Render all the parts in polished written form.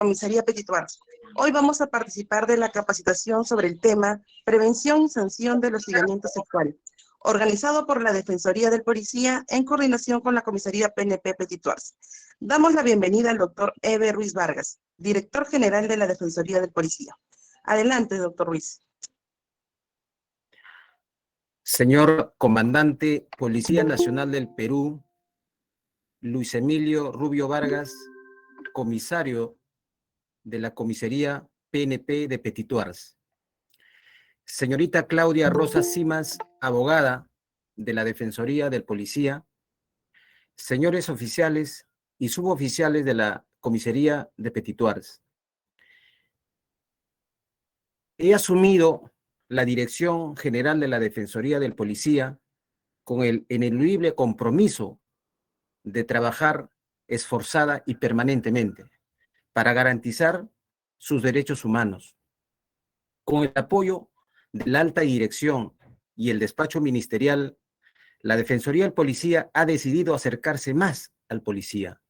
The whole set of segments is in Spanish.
Comisaría Petituar. Hoy vamos a participar de la capacitación sobre el tema Prevención y Sanción del Hostigamiento Sexual, organizado por la Defensoría del Policía en coordinación con la Comisaría PNP Petituar. Damos la bienvenida al doctor Eber Ruiz Vargas, director general de la Defensoría del Policía. Adelante, doctor Ruiz. Señor Comandante, Policía Nacional del Perú, Luis Emilio Rubio Vargas, comisario de la Comisaría PNP de Petituars. Señorita Claudia Rosa Simas, abogada de la Defensoría del Policía. Señores oficiales y suboficiales de la Comisaría de Petituars. He asumido la Dirección General de la Defensoría del Policía con el ineludible compromiso de trabajar esforzada y permanentemente para garantizar sus derechos humanos. Con el apoyo de la alta dirección y el despacho ministerial, la Defensoría del Policía ha decidido acercarse más al policía,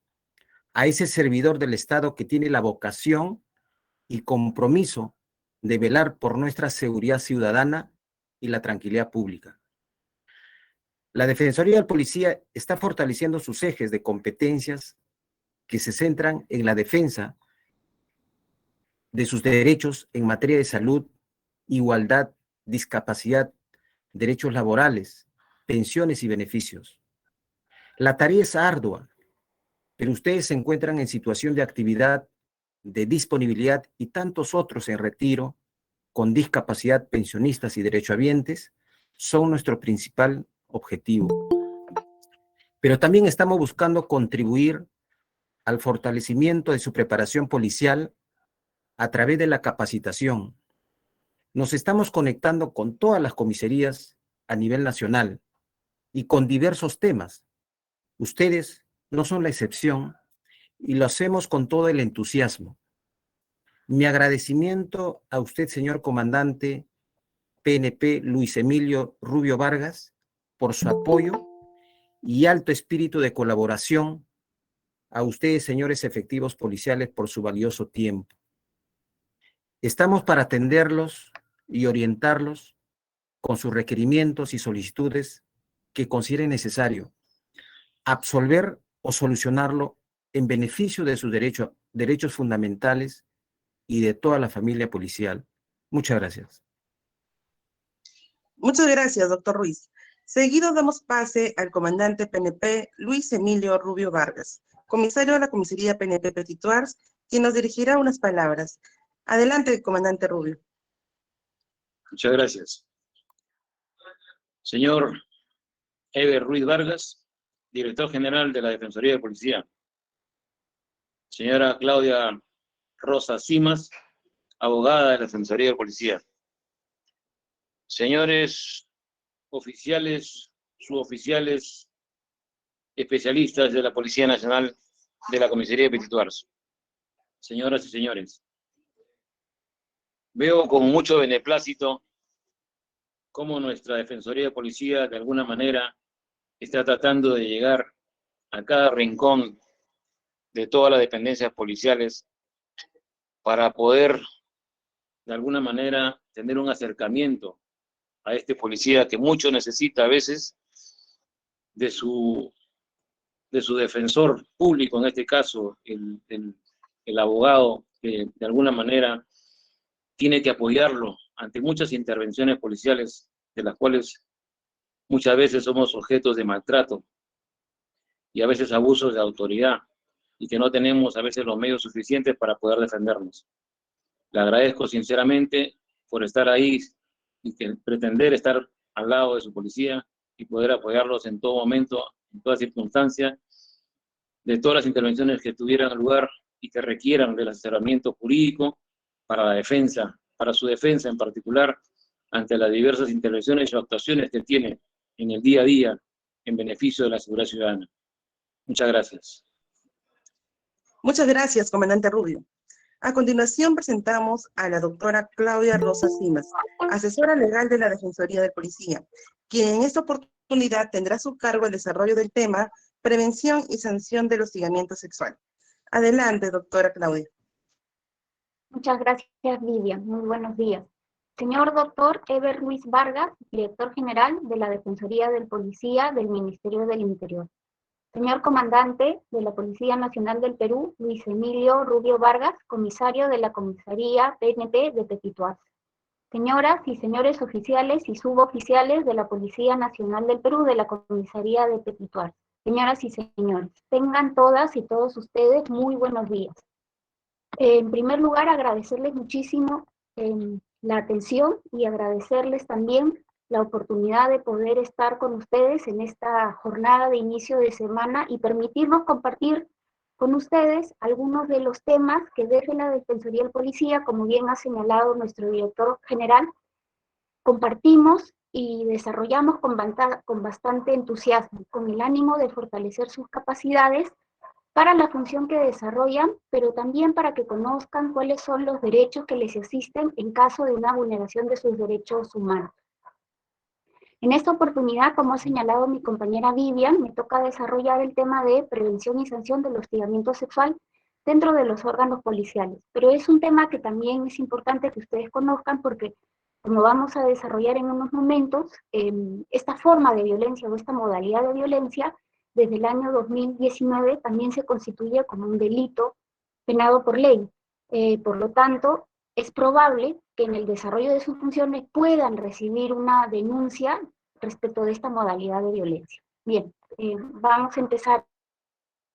a ese servidor del Estado que tiene la vocación y compromiso de velar por nuestra seguridad ciudadana y la tranquilidad pública. La Defensoría del Policía está fortaleciendo sus ejes de competencias que se centran en la defensa de sus derechos en materia de salud, igualdad, discapacidad, derechos laborales, pensiones y beneficios. La tarea es ardua, pero ustedes se encuentran en situación de actividad, de disponibilidad y tantos otros en retiro, con discapacidad, pensionistas y derechohabientes, son nuestro principal objetivo. Pero también estamos buscando contribuir al fortalecimiento de su preparación policial a través de la capacitación. Nos estamos conectando con todas las comisarías a nivel nacional y con diversos temas. Ustedes no son la excepción y lo hacemos con todo el entusiasmo. Mi agradecimiento a usted, señor comandante PNP Luis Emilio Rubio Vargas, por su apoyo y alto espíritu de colaboración. A ustedes, señores efectivos policiales, por su valioso tiempo. Estamos para atenderlos y orientarlos con sus requerimientos y solicitudes que consideren necesario, absolver o solucionarlo en beneficio de sus derechos fundamentales y de toda la familia policial. Muchas gracias. Muchas gracias, doctor Ruiz. Seguido damos pase al comandante PNP Luis Emilio Rubio Vargas, comisario de la Comisaría PNP Petituars, quien nos dirigirá unas palabras. Adelante, comandante Rubio. Muchas gracias. Señor Eber Ruiz Vargas, director general de la Defensoría de Policía. Señora Claudia Rosa Simas, abogada de la Defensoría de Policía. Señores oficiales, suboficiales, especialistas de la Policía Nacional de la Comisaría de Petituars. Señoras y señores, veo con mucho beneplácito cómo nuestra Defensoría de Policía de alguna manera está tratando de llegar a cada rincón de todas las dependencias policiales para poder de alguna manera tener un acercamiento a este policía que mucho necesita a veces de su defensor público, en este caso el abogado, que de alguna manera tiene que apoyarlo ante muchas intervenciones policiales de las cuales muchas veces somos objetos de maltrato y a veces abusos de autoridad y que no tenemos a veces los medios suficientes para poder defendernos. Le agradezco sinceramente por estar ahí y pretender estar al lado de su policía y poder apoyarlos en todo momento, en toda circunstancia, de todas las intervenciones que tuvieran lugar y que requieran del asesoramiento jurídico para la defensa, para su defensa en particular, ante las diversas intervenciones y actuaciones que tiene en el día a día en beneficio de la seguridad ciudadana. Muchas gracias. Muchas gracias, comandante Rubio. A continuación presentamos a la doctora Claudia Rosa Simas, asesora legal de la Defensoría del Policía, quien en esta oportunidad tendrá a su cargo el desarrollo del tema Prevención y Sanción del Hostigamiento Sexual. Adelante, doctora Claudia. Muchas gracias, Vivian. Muy buenos días. Señor doctor Eber Luis Vargas, director general de la Defensoría del Policía del Ministerio del Interior. Señor comandante de la Policía Nacional del Perú, Luis Emilio Rubio Vargas, comisario de la Comisaría PNP de Petituar. Señoras y señores oficiales y suboficiales de la Policía Nacional del Perú de la Comisaría de Petituar. Señoras y señores, tengan todas y todos ustedes muy buenos días. En primer lugar, agradecerles muchísimo la atención y agradecerles también la oportunidad de poder estar con ustedes en esta jornada de inicio de semana y permitirnos compartir con ustedes algunos de los temas que desde la Defensoría del Policía, como bien ha señalado nuestro director general, compartimos y desarrollamos con bastante entusiasmo, con el ánimo de fortalecer sus capacidades para la función que desarrollan, pero también para que conozcan cuáles son los derechos que les asisten en caso de una vulneración de sus derechos humanos. En esta oportunidad, como ha señalado mi compañera Vivian, me toca desarrollar el tema de prevención y sanción del hostigamiento sexual dentro de los órganos policiales. Pero es un tema que también es importante que ustedes conozcan porque, como vamos a desarrollar en unos momentos, esta forma de violencia o esta modalidad de violencia, desde el año 2019 también se constituye como un delito penado por ley. Por lo tanto, es probable que en el desarrollo de sus funciones puedan recibir una denuncia respecto de esta modalidad de violencia. Bien, vamos a empezar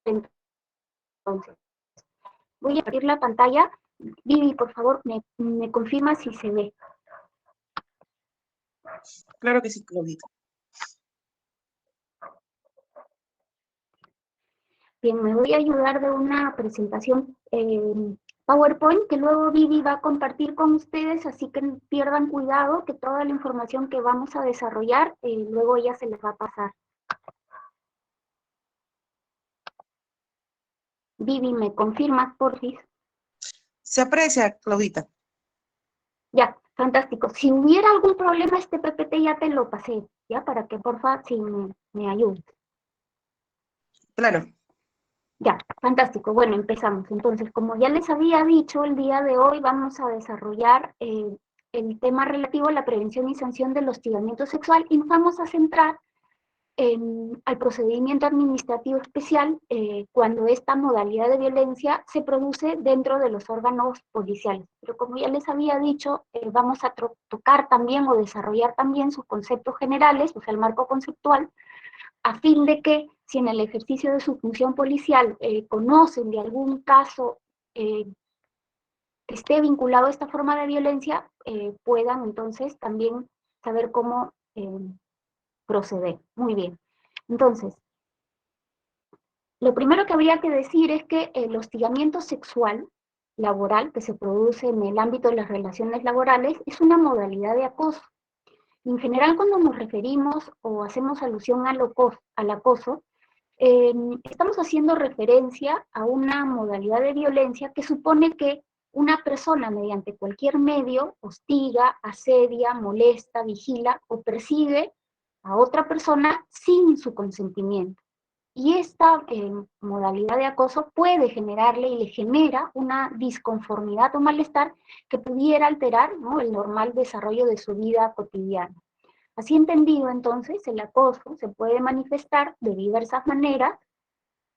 entonces. Voy a abrir la pantalla. Vivi, por favor, me confirma si se ve. Claro que sí, Claudita. Bien, me voy a ayudar de una presentación PowerPoint que luego Vivi va a compartir con ustedes, así que no pierdan cuidado que toda la información que vamos a desarrollar, luego ella se les va a pasar. Vivi, ¿me confirmas, porfis? Se aprecia, Claudita. Ya, fantástico. Si hubiera algún problema, este PPT ya te lo pasé, ¿ya? Para que, porfa, si me ayudes. Claro. Ya, fantástico. Bueno, empezamos. Entonces, como ya les había dicho, el día de hoy vamos a desarrollar el tema relativo a la prevención y sanción del hostigamiento sexual y nos vamos a centrar al procedimiento administrativo especial cuando esta modalidad de violencia se produce dentro de los órganos policiales. Pero como ya les había dicho, vamos a tocar también o desarrollar también sus conceptos generales, o sea, el marco conceptual, a fin de que si en el ejercicio de su función policial conocen de algún caso que esté vinculado a esta forma de violencia, puedan entonces también saber cómo proceder. Muy bien. Entonces, lo primero que habría que decir es que el hostigamiento sexual laboral que se produce en el ámbito de las relaciones laborales es una modalidad de acoso. En general, cuando nos referimos o hacemos alusión al acoso, estamos haciendo referencia a una modalidad de violencia que supone que una persona mediante cualquier medio hostiga, asedia, molesta, vigila o persigue a otra persona sin su consentimiento. Y esta modalidad de acoso puede generarle y le genera una disconformidad o malestar que pudiera alterar, ¿no?, el normal desarrollo de su vida cotidiana. Así entendido, entonces, el acoso se puede manifestar de diversas maneras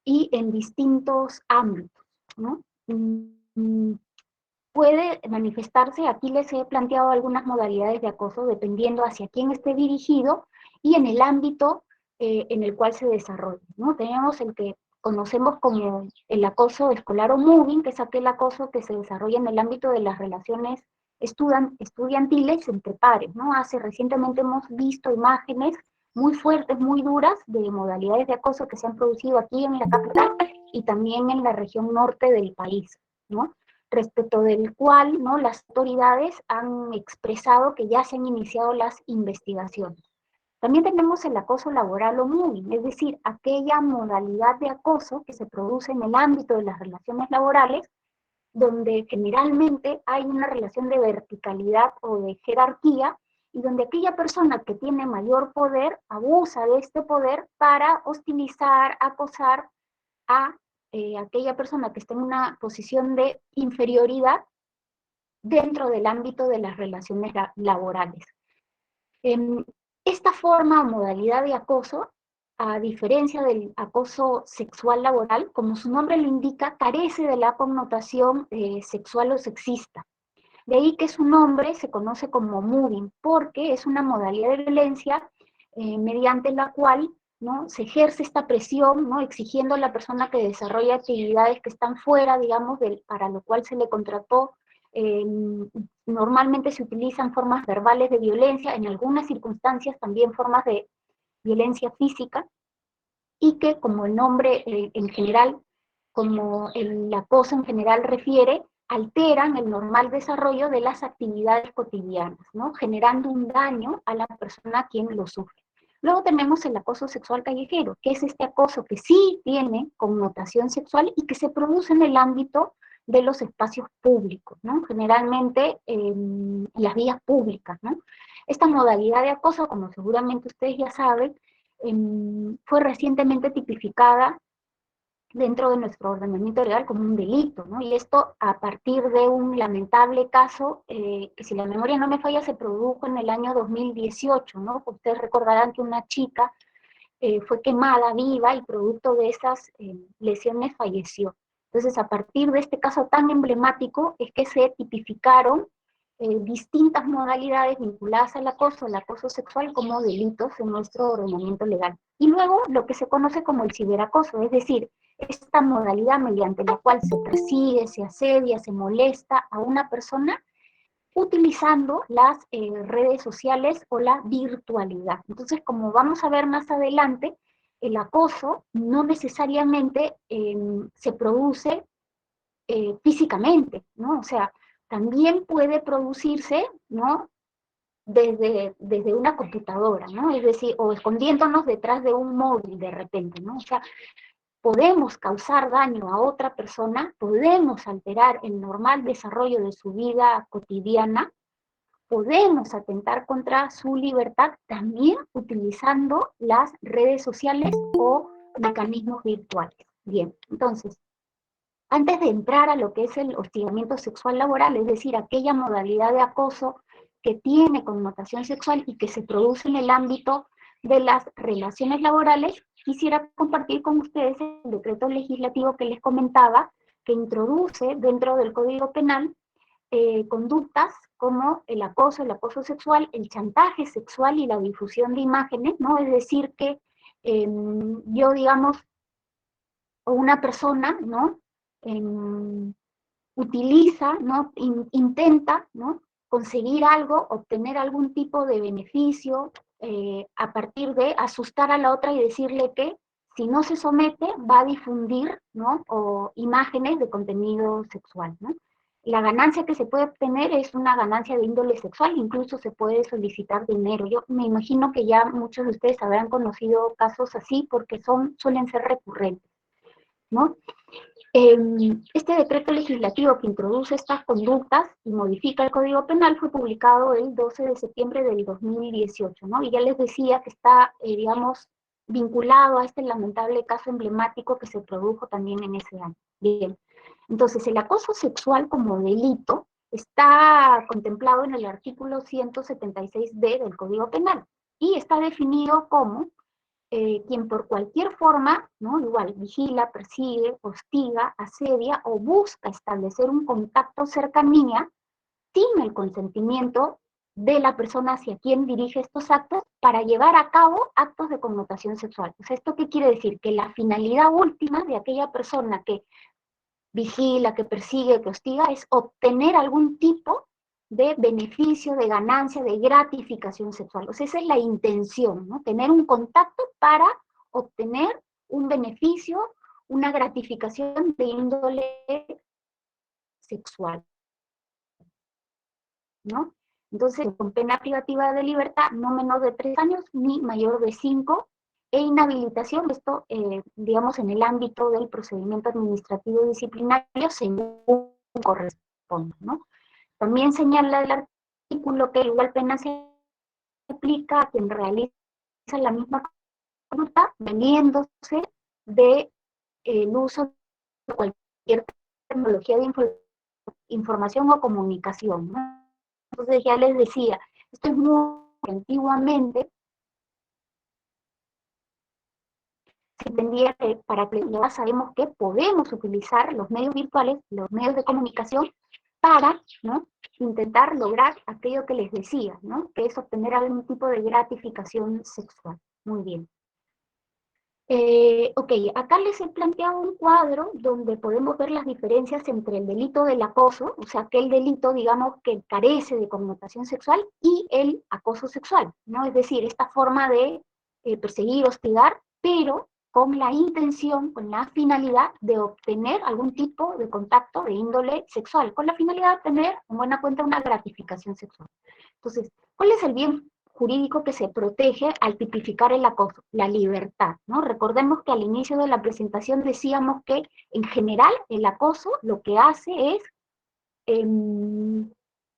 y en distintos ámbitos, ¿no? Puede manifestarse, aquí les he planteado algunas modalidades de acoso dependiendo hacia quién esté dirigido y en el ámbito en el cual se desarrolla, ¿no? Tenemos el que conocemos como el acoso escolar o moving, que es aquel acoso que se desarrolla en el ámbito de las relaciones estudiantiles entre pares, ¿no? Recientemente hemos visto imágenes muy fuertes, muy duras, de modalidades de acoso que se han producido aquí en la capital y también en la región norte del país, ¿no? Respecto del cual, ¿no?, las autoridades han expresado que ya se han iniciado las investigaciones. También tenemos el acoso laboral o moving, es decir, aquella modalidad de acoso que se produce en el ámbito de las relaciones laborales, donde generalmente hay una relación de verticalidad o de jerarquía, y donde aquella persona que tiene mayor poder abusa de este poder para hostilizar, acosar a aquella persona que está en una posición de inferioridad dentro del ámbito de las relaciones laborales. Esta forma o modalidad de acoso, a diferencia del acoso sexual laboral, como su nombre lo indica, carece de la connotación sexual o sexista. De ahí que su nombre se conoce como mobbing, porque es una modalidad de violencia mediante la cual, ¿no?, se ejerce esta presión, ¿no?, exigiendo a la persona que desarrolle actividades que están fuera, digamos, para lo cual se le contrató. Normalmente se utilizan formas verbales de violencia, en algunas circunstancias también formas de violencia física, y que, como el nombre en general, como el acoso en general refiere, alteran el normal desarrollo de las actividades cotidianas, ¿no?, generando un daño a la persona a quien lo sufre. Luego tenemos el acoso sexual callejero, que es este acoso que sí tiene connotación sexual y que se produce en el ámbito de los espacios públicos, ¿no?, generalmente en las vías públicas, ¿no? Esta modalidad de acoso, como seguramente ustedes ya saben, fue recientemente tipificada dentro de nuestro ordenamiento legal como un delito, ¿no? Y esto a partir de un lamentable caso que, si la memoria no me falla, se produjo en el año 2018, ¿no? Ustedes recordarán que una chica fue quemada viva y producto de esas lesiones falleció. Entonces, a partir de este caso tan emblemático es que se tipificaron distintas modalidades vinculadas al acoso sexual como delitos en nuestro ordenamiento legal. Y luego lo que se conoce como el ciberacoso, es decir, esta modalidad mediante la cual se persigue, se asedia, se molesta a una persona utilizando las redes sociales o la virtualidad. Entonces, como vamos a ver más adelante, el acoso no necesariamente se produce físicamente, ¿no? O sea, también puede producirse, ¿no?, desde una computadora, ¿no? Es decir, o escondiéndonos detrás de un móvil de repente, ¿no? O sea, podemos causar daño a otra persona, podemos alterar el normal desarrollo de su vida cotidiana, podemos atentar contra su libertad también utilizando las redes sociales o mecanismos virtuales. Bien, entonces, antes de entrar a lo que es el hostigamiento sexual laboral, es decir, aquella modalidad de acoso que tiene connotación sexual y que se produce en el ámbito de las relaciones laborales, quisiera compartir con ustedes el decreto legislativo que les comentaba, que introduce dentro del Código Penal conductas como el acoso sexual, el chantaje sexual y la difusión de imágenes, ¿no? Es decir, que yo, digamos, o una persona, ¿no?, utiliza, ¿no?, intenta, ¿no?, conseguir algo, obtener algún tipo de beneficio a partir de asustar a la otra y decirle que si no se somete va a difundir, ¿no?, o imágenes de contenido sexual, ¿no? La ganancia que se puede obtener es una ganancia de índole sexual, incluso se puede solicitar dinero. Yo me imagino que ya muchos de ustedes habrán conocido casos así porque suelen ser recurrentes, ¿no? Este decreto legislativo que introduce estas conductas y modifica el Código Penal fue publicado el 12 de septiembre del 2018, ¿no? Y ya les decía que está, digamos, vinculado a este lamentable caso emblemático que se produjo también en ese año. Bien, entonces el acoso sexual como delito está contemplado en el artículo 176b del Código Penal y está definido como quien por cualquier forma, ¿no?, igual, vigila, persigue, hostiga, asedia o busca establecer un contacto, cercanía, sin el consentimiento de la persona hacia quien dirige estos actos para llevar a cabo actos de connotación sexual. O sea, ¿esto qué quiere decir? Que la finalidad última de aquella persona que vigila, que persigue, que hostiga, es obtener algún tipo de beneficio, de ganancia, de gratificación sexual. O sea, esa es la intención, ¿no? Tener un contacto para obtener un beneficio, una gratificación de índole sexual, ¿no? Entonces, con pena privativa de libertad no menor de 3 años ni mayor de 5, e inhabilitación, esto, digamos, en el ámbito del procedimiento administrativo disciplinario según corresponde, ¿no? También señala el artículo que igual pena se aplica a quien realiza la misma conducta valiéndose de el uso de cualquier tecnología de información o comunicación, ¿no? Entonces ya les decía, esto es muy antiguamente, se entendía que para que ya sabemos que podemos utilizar los medios virtuales, los medios de comunicación, para, ¿no?, intentar lograr aquello que les decía, ¿no?, que es obtener algún tipo de gratificación sexual. Muy bien. Ok, acá les he planteado un cuadro donde podemos ver las diferencias entre el delito del acoso, o sea, aquel delito, digamos, que carece de connotación sexual, y el acoso sexual, ¿no? Es decir, esta forma de perseguir, hostigar, pero con la intención, con la finalidad de obtener algún tipo de contacto de índole sexual, con la finalidad de obtener, en buena cuenta, una gratificación sexual. Entonces, ¿cuál es el bien jurídico que se protege al tipificar el acoso? La libertad, ¿no? Recordemos que al inicio de la presentación decíamos que, en general, el acoso lo que hace es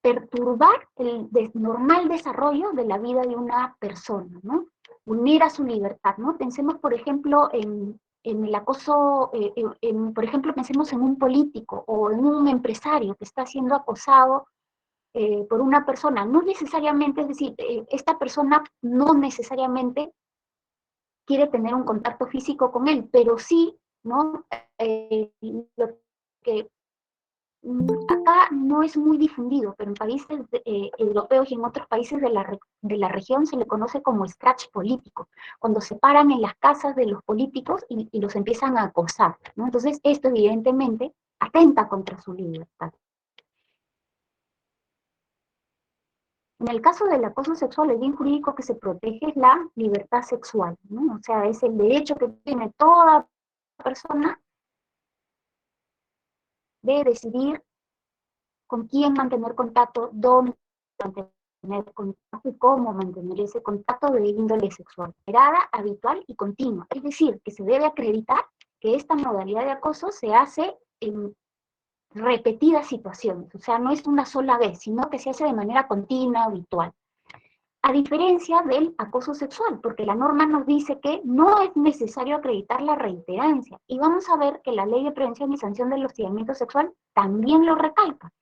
perturbar el normal desarrollo de la vida de una persona, ¿no? Unir a su libertad, ¿no? Pensemos, por ejemplo, en el acoso, por ejemplo, pensemos en un político o en un empresario que está siendo acosado por una persona. No necesariamente, es decir, esta persona no necesariamente quiere tener un contacto físico con él, pero sí, ¿no? Lo que acá no es muy difundido, pero en países europeos y en otros países de la región se le conoce como scratch político, cuando se paran en las casas de los políticos y los empiezan a acosar, ¿no? Entonces, esto evidentemente atenta contra su libertad. En el caso del acoso sexual, el bien jurídico que se protege es la libertad sexual, ¿no? O sea, es el derecho que tiene toda persona de decidir con quién mantener contacto, dónde mantener contacto y cómo mantener ese contacto de índole sexual, esperada, habitual y continua. Es decir, que se debe acreditar que esta modalidad de acoso se hace en repetidas situaciones, o sea, no es una sola vez, sino que se hace de manera continua, habitual. A diferencia del acoso sexual, porque la norma nos dice que no es necesario acreditar la reiterancia. Y vamos a ver que la Ley de Prevención y Sanción del Hostigamiento Sexual también lo recalca.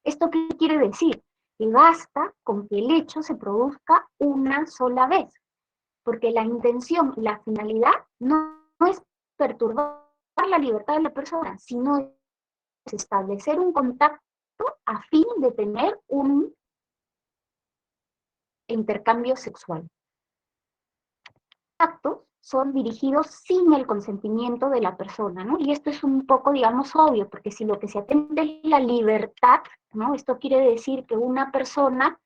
¿Esto qué quiere decir? Que basta con que el hecho se produzca una sola vez, porque la intención, la finalidad no es perturbar la libertad de la persona, sino es establecer un contacto a fin de tener un intercambio sexual. Actos son dirigidos sin el consentimiento de la persona, ¿no? Y esto es un poco, digamos, obvio, porque si lo que se atende es la libertad, ¿no? Esto quiere decir que una persona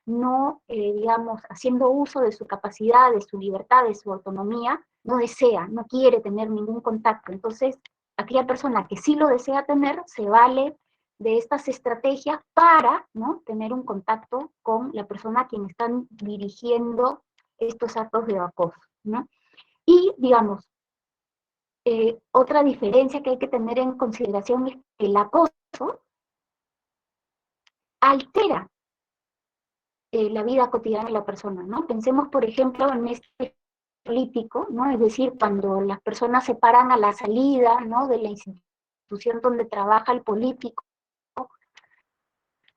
no, digamos, haciendo uso de su capacidad, de su libertad, de su autonomía, no desea, no quiere tener ningún contacto. Entonces, aquella persona que sí lo desea tener, se vale de estas estrategias para, ¿no?, tener un contacto con la persona a quien están dirigiendo estos actos de acoso, ¿no? Y, digamos, otra diferencia que hay que tener en consideración es que el acoso altera la vida cotidiana de la persona, ¿no? Pensemos, por ejemplo, en este político, ¿no? Es decir, cuando las personas se paran a la salida, ¿no?, de la institución donde trabaja el político,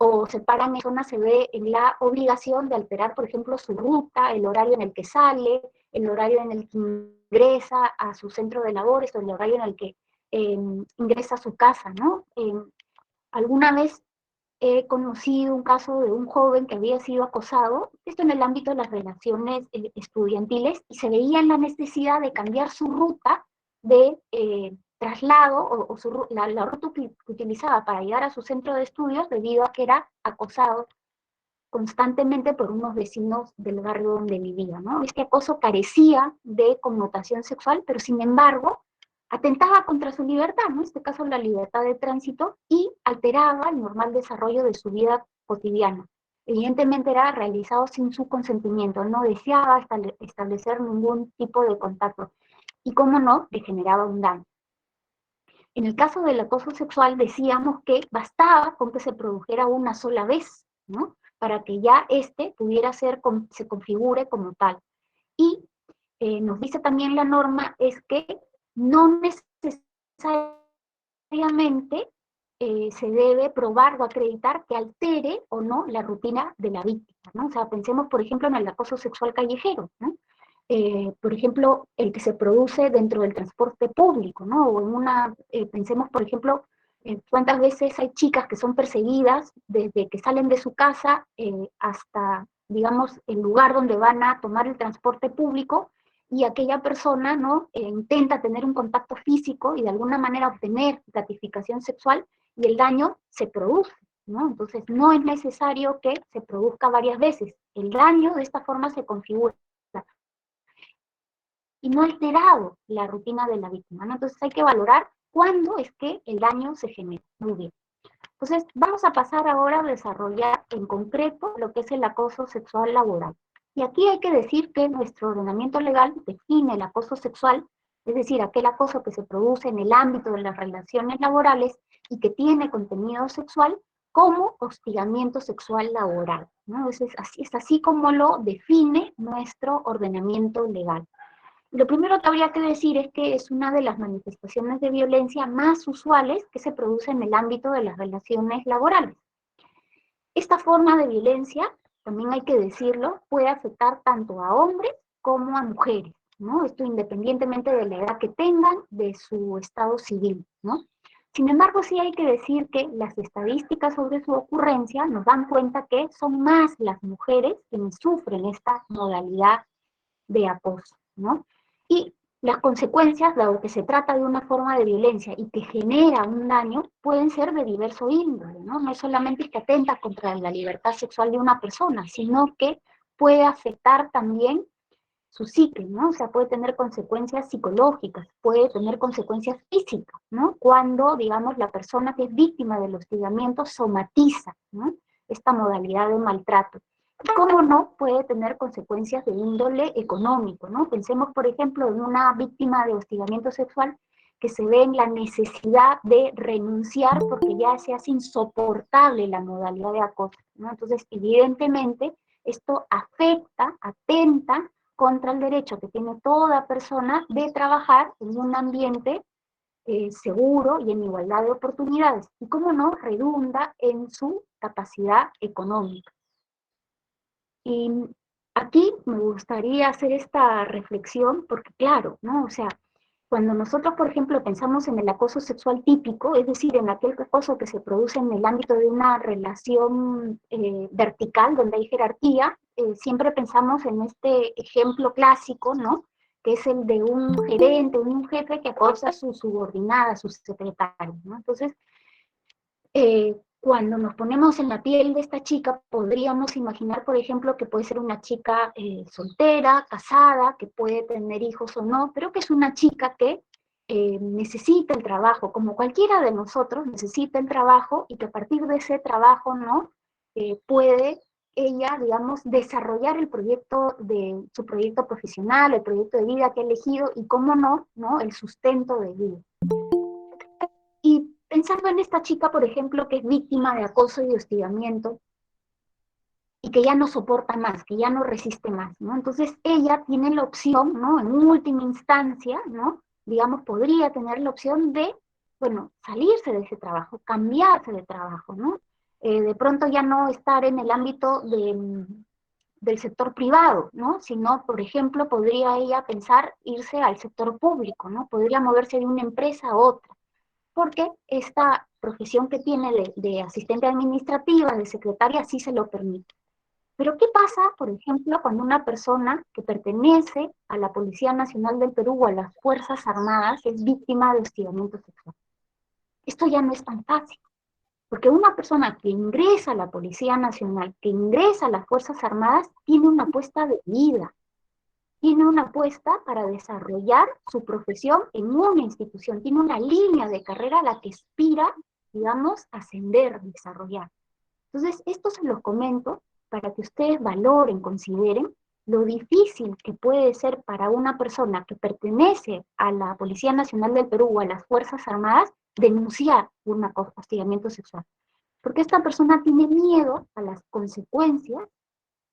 o se paran, la persona se ve en la obligación de alterar, por ejemplo, su ruta, el horario en el que sale, el horario en el que ingresa a su centro de labores, o el horario en el que ingresa a su casa, ¿no? Alguna vez he conocido un caso de un joven que había sido acosado, esto en el ámbito de las relaciones estudiantiles, y se veía en la necesidad de cambiar su ruta de traslado, o la ruta que utilizaba para llegar a su centro de estudios, debido a que era acosado constantemente por unos vecinos del barrio donde vivía, ¿no? Este acoso carecía de connotación sexual, pero sin embargo atentaba contra su libertad, ¿no? En este caso la libertad de tránsito, y alteraba el normal desarrollo de su vida cotidiana. Evidentemente era realizado sin su consentimiento, no deseaba establecer ningún tipo de contacto, y cómo no, le generaba un daño. En el caso del acoso sexual decíamos que bastaba con que se produjera una sola vez, ¿no?, para que ya pudiera se configure como tal. Y nos dice también la norma es que no necesariamente se debe probar o acreditar que altere o no la rutina de la víctima, ¿no? O sea, pensemos, por ejemplo, en el acoso sexual callejero, ¿no? Por ejemplo, el que se produce dentro del transporte público, ¿no? O en pensemos, por ejemplo, cuántas veces hay chicas que son perseguidas desde que salen de su casa hasta, digamos, el lugar donde van a tomar el transporte público, y aquella persona, ¿no? Intenta tener un contacto físico y de alguna manera obtener gratificación sexual, y el daño se produce, ¿no? Entonces, no es necesario que se produzca varias veces. El daño de esta forma se configura y no ha alterado la rutina de la víctima, ¿no? Entonces, hay que valorar cuándo es que el daño se genera. Muy bien. Entonces, vamos a pasar ahora a desarrollar en concreto lo que es el acoso sexual laboral. Y aquí hay que decir que nuestro ordenamiento legal define el acoso sexual, es decir, aquel acoso que se produce en el ámbito de las relaciones laborales y que tiene contenido sexual, como hostigamiento sexual laboral, ¿no? Es así como lo define nuestro ordenamiento legal. Lo primero que habría que decir es que es una de las manifestaciones de violencia más usuales que se produce en el ámbito de las relaciones laborales. Esta forma de violencia, también hay que decirlo, puede afectar tanto a hombres como a mujeres, ¿no? Esto independientemente de la edad que tengan, de su estado civil, ¿no? Sin embargo, sí hay que decir que las estadísticas sobre su ocurrencia nos dan cuenta que son más las mujeres quienes sufren esta modalidad de acoso, ¿no? Y las consecuencias, dado que se trata de una forma de violencia y que genera un daño, pueden ser de diverso índole, ¿no? No es solamente que atenta contra la libertad sexual de una persona, sino que puede afectar también su psique, ¿no? O sea, puede tener consecuencias psicológicas, puede tener consecuencias físicas, ¿no? Cuando, digamos, la persona que es víctima del hostigamiento somatiza, ¿no? Esta modalidad de maltrato. ¿Cómo no? Puede tener consecuencias de índole económico, ¿no? Pensemos, por ejemplo, en una víctima de hostigamiento sexual que se ve en la necesidad de renunciar porque ya se hace insoportable la modalidad de acoso, ¿no? Entonces, evidentemente, esto afecta, atenta contra el derecho que tiene toda persona de trabajar en un ambiente seguro y en igualdad de oportunidades. Y cómo no, redunda en su capacidad económica. Y aquí me gustaría hacer esta reflexión porque, claro, ¿no? O sea, cuando nosotros, por ejemplo, pensamos en el acoso sexual típico, es decir, en aquel acoso que se produce en el ámbito de una relación vertical, donde hay jerarquía, siempre pensamos en este ejemplo clásico, ¿no? Que es el de un gerente, un jefe que acosa a su subordinada, a su secretaria, ¿no? Entonces, cuando nos ponemos en la piel de esta chica, podríamos imaginar, por ejemplo, que puede ser una chica soltera, casada, que puede tener hijos o no, pero que es una chica que necesita el trabajo, como cualquiera de nosotros necesita el trabajo, y que a partir de ese trabajo, ¿no? Puede ella, digamos, desarrollar su proyecto profesional, el proyecto de vida que ha elegido, y cómo no, ¿no? El sustento de vida. Y pensando en esta chica, por ejemplo, que es víctima de acoso y hostigamiento, y que ya no soporta más, que ya no resiste más, ¿no? Entonces ella tiene la opción, ¿no? En última instancia, ¿no? Digamos, podría tener la opción de, bueno, salirse de ese trabajo, cambiarse de trabajo, ¿no? De pronto ya no estar en el ámbito del sector privado, ¿no? Sino, por ejemplo, podría ella pensar irse al sector público, ¿no? Podría moverse de una empresa a otra, porque esta profesión que tiene de asistente administrativa, de secretaria, sí se lo permite. Pero ¿qué pasa, por ejemplo, cuando una persona que pertenece a la Policía Nacional del Perú o a las Fuerzas Armadas es víctima de hostigamiento sexual? Esto ya no es tan fácil, porque una persona que ingresa a la Policía Nacional, que ingresa a las Fuerzas Armadas, tiene una apuesta de vida, tiene una apuesta para desarrollar su profesión en una institución, tiene una línea de carrera a la que aspira, digamos, ascender, desarrollar. Entonces, esto se los comento para que ustedes valoren, consideren lo difícil que puede ser para una persona que pertenece a la Policía Nacional del Perú o a las Fuerzas Armadas denunciar un hostigamiento sexual. Porque esta persona tiene miedo a las consecuencias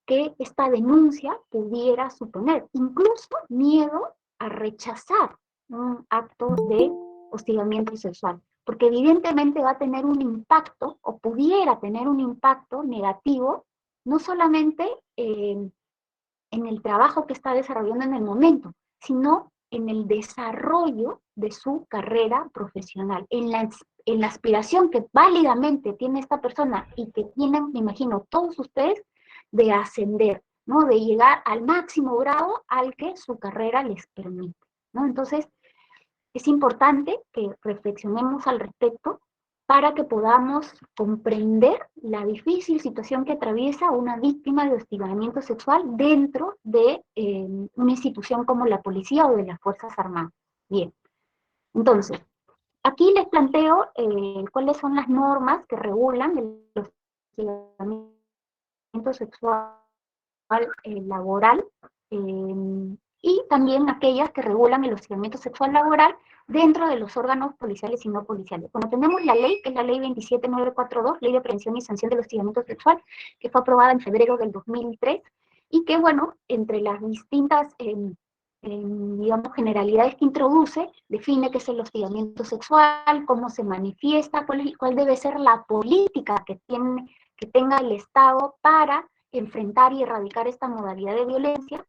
que esta denuncia pudiera suponer, incluso miedo a rechazar un acto de hostigamiento sexual. porque evidentemente va a tener un impacto, o pudiera tener un impacto negativo, no solamente en el trabajo que está desarrollando en el momento, sino en el desarrollo de su carrera profesional, en la aspiración que válidamente tiene esta persona y que tienen, me imagino, todos ustedes, de ascender, ¿no? De llegar al máximo grado al que su carrera les permite, ¿no? Entonces, es importante que reflexionemos al respecto para que podamos comprender la difícil situación que atraviesa una víctima de hostigamiento sexual dentro de una institución como la policía o de las Fuerzas Armadas. Bien, entonces, aquí les planteo cuáles son las normas que regulan el hostigamiento sexual laboral, y también aquellas que regulan el hostigamiento sexual laboral dentro de los órganos policiales y no policiales. Bueno, tenemos la ley, que es la ley 27942, Ley de Prevención y Sanción del Hostigamiento Sexual, que fue aprobada en febrero del 2003, y que, bueno, entre las distintas, digamos, generalidades que introduce, define qué es el hostigamiento sexual, cómo se manifiesta, cuál debe ser la política que tenga el Estado para enfrentar y erradicar esta modalidad de violencia.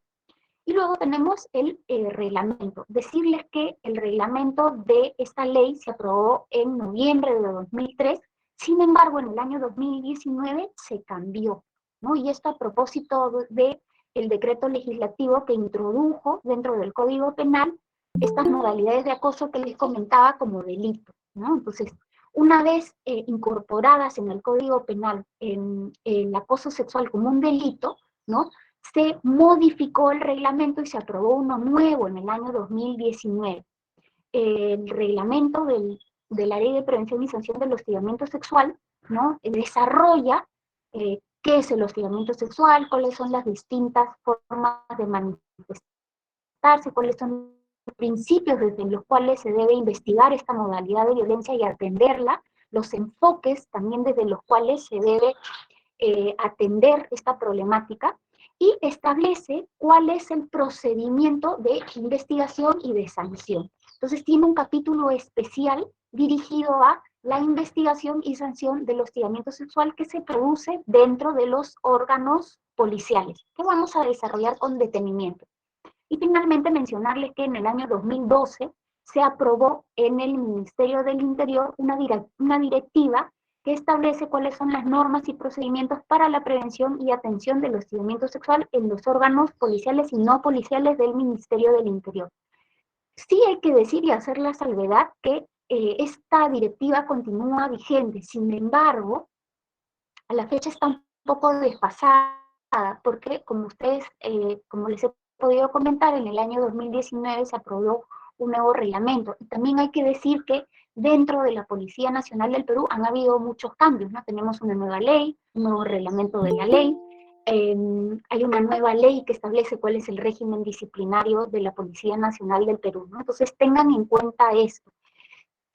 Y luego tenemos el reglamento. Decirles que el reglamento de esta ley se aprobó en noviembre de 2003, sin embargo, en el año 2019 se cambió, ¿no? Y esto a propósito de el decreto legislativo que introdujo dentro del Código Penal estas modalidades de acoso que les comentaba como delito, ¿no? Entonces, una vez incorporadas en el Código Penal en el acoso sexual como un delito, ¿no? Se modificó el reglamento y se aprobó uno nuevo en el año 2019. El reglamento de la Ley de Prevención y Sanción del Hostigamiento Sexual, ¿no? Desarrolla qué es el hostigamiento sexual, cuáles son las distintas formas de manifestarse, cuáles son los principios desde los cuales se debe investigar esta modalidad de violencia y atenderla, los enfoques también desde los cuales se debe atender esta problemática, y establece cuál es el procedimiento de investigación y de sanción. Entonces tiene un capítulo especial dirigido a la investigación y sanción del hostigamiento sexual que se produce dentro de los órganos policiales, que vamos a desarrollar con detenimiento. Y finalmente mencionarles que en el año 2012 se aprobó en el Ministerio del Interior una directiva que establece cuáles son las normas y procedimientos para la prevención y atención del hostigamiento sexual en los órganos policiales y no policiales del Ministerio del Interior. Sí hay que decir y hacer la salvedad que esta directiva continúa vigente, sin embargo, a la fecha está un poco desfasada, porque como ustedes, como les he podido comentar, en el año 2019 se aprobó un nuevo reglamento. Y también hay que decir que dentro de la Policía Nacional del Perú han habido muchos cambios, ¿no? Tenemos una nueva ley, un nuevo reglamento de la ley, hay una nueva ley que establece cuál es el régimen disciplinario de la Policía Nacional del Perú, ¿no? Entonces tengan en cuenta esto.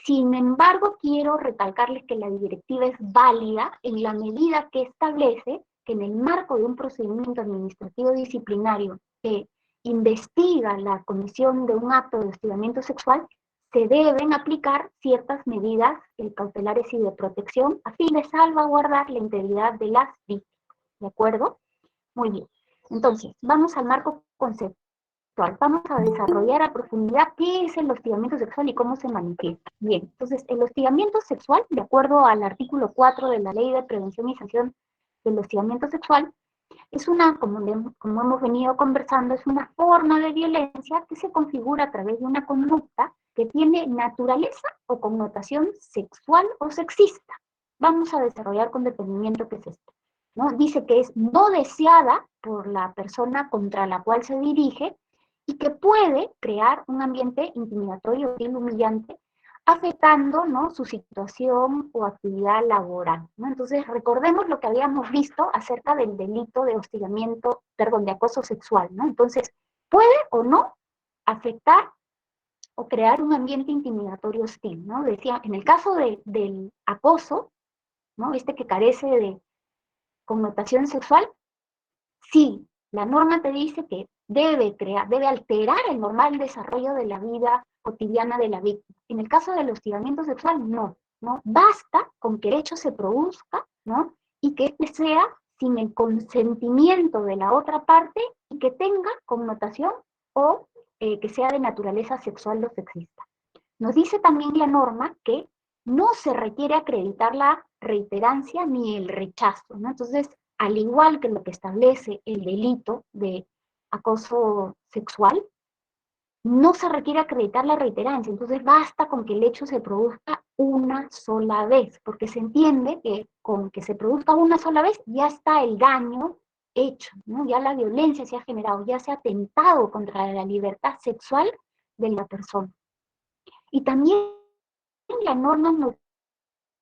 Sin embargo, quiero recalcarles que la directiva es válida en la medida que establece que en el marco de un procedimiento administrativo disciplinario que investiga la comisión de un acto de hostigamiento sexual, se deben aplicar ciertas medidas cautelares y de protección a fin de salvaguardar la integridad de las víctimas. ¿De acuerdo? Muy bien. Entonces, vamos al marco conceptual. Vamos a desarrollar a profundidad qué es el hostigamiento sexual y cómo se manifiesta. Bien, entonces el hostigamiento sexual, de acuerdo al artículo 4 de la Ley de Prevención y Sanción del Hostigamiento Sexual, es una, como hemos venido conversando, es una forma de violencia que se configura a través de una conducta que tiene naturaleza o connotación sexual o sexista. Vamos a desarrollar con detenimiento qué es esto, ¿no? Dice que es no deseada por la persona contra la cual se dirige, y que puede crear un ambiente intimidatorio y humillante, afectando, ¿no?, su situación o actividad laboral, ¿no? Entonces, recordemos lo que habíamos visto acerca del delito de hostigamiento, perdón, de acoso sexual, ¿no? Entonces, puede o no afectar o crear un ambiente intimidatorio hostil, ¿no? Decía, en el caso del acoso, ¿no?, este que carece de connotación sexual, sí, la norma te dice que debe alterar el normal desarrollo de la vida cotidiana de la víctima. En el caso del hostigamiento sexual, no, ¿no? Basta con que el hecho se produzca, ¿no? Y que este sea sin el consentimiento de la otra parte y que tenga connotación o que sea de naturaleza sexual o sexista. Nos dice también la norma que no se requiere acreditar la reiterancia ni el rechazo, ¿no? Entonces, al igual que lo que establece el delito de acoso sexual, no se requiere acreditar la reiterancia, entonces basta con que el hecho se produzca una sola vez, porque se entiende que con que se produzca una sola vez ya está el daño hecho, ¿no? Ya la violencia se ha generado, ya se ha atentado contra la libertad sexual de la persona. Y también la norma nos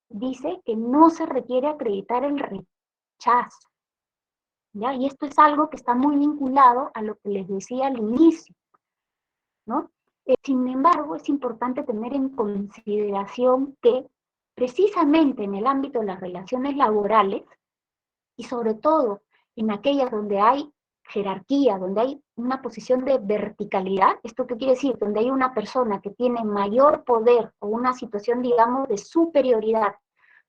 dice que no se requiere acreditar el rechazo, ¿ya? Y esto es algo que está muy vinculado a lo que les decía al inicio, ¿no? Sin embargo, es importante tener en consideración que precisamente en el ámbito de las relaciones laborales, y sobre todo en aquellas donde hay jerarquía, donde hay una posición de verticalidad, ¿esto qué quiere decir? Donde hay una persona que tiene mayor poder o una situación, digamos, de superioridad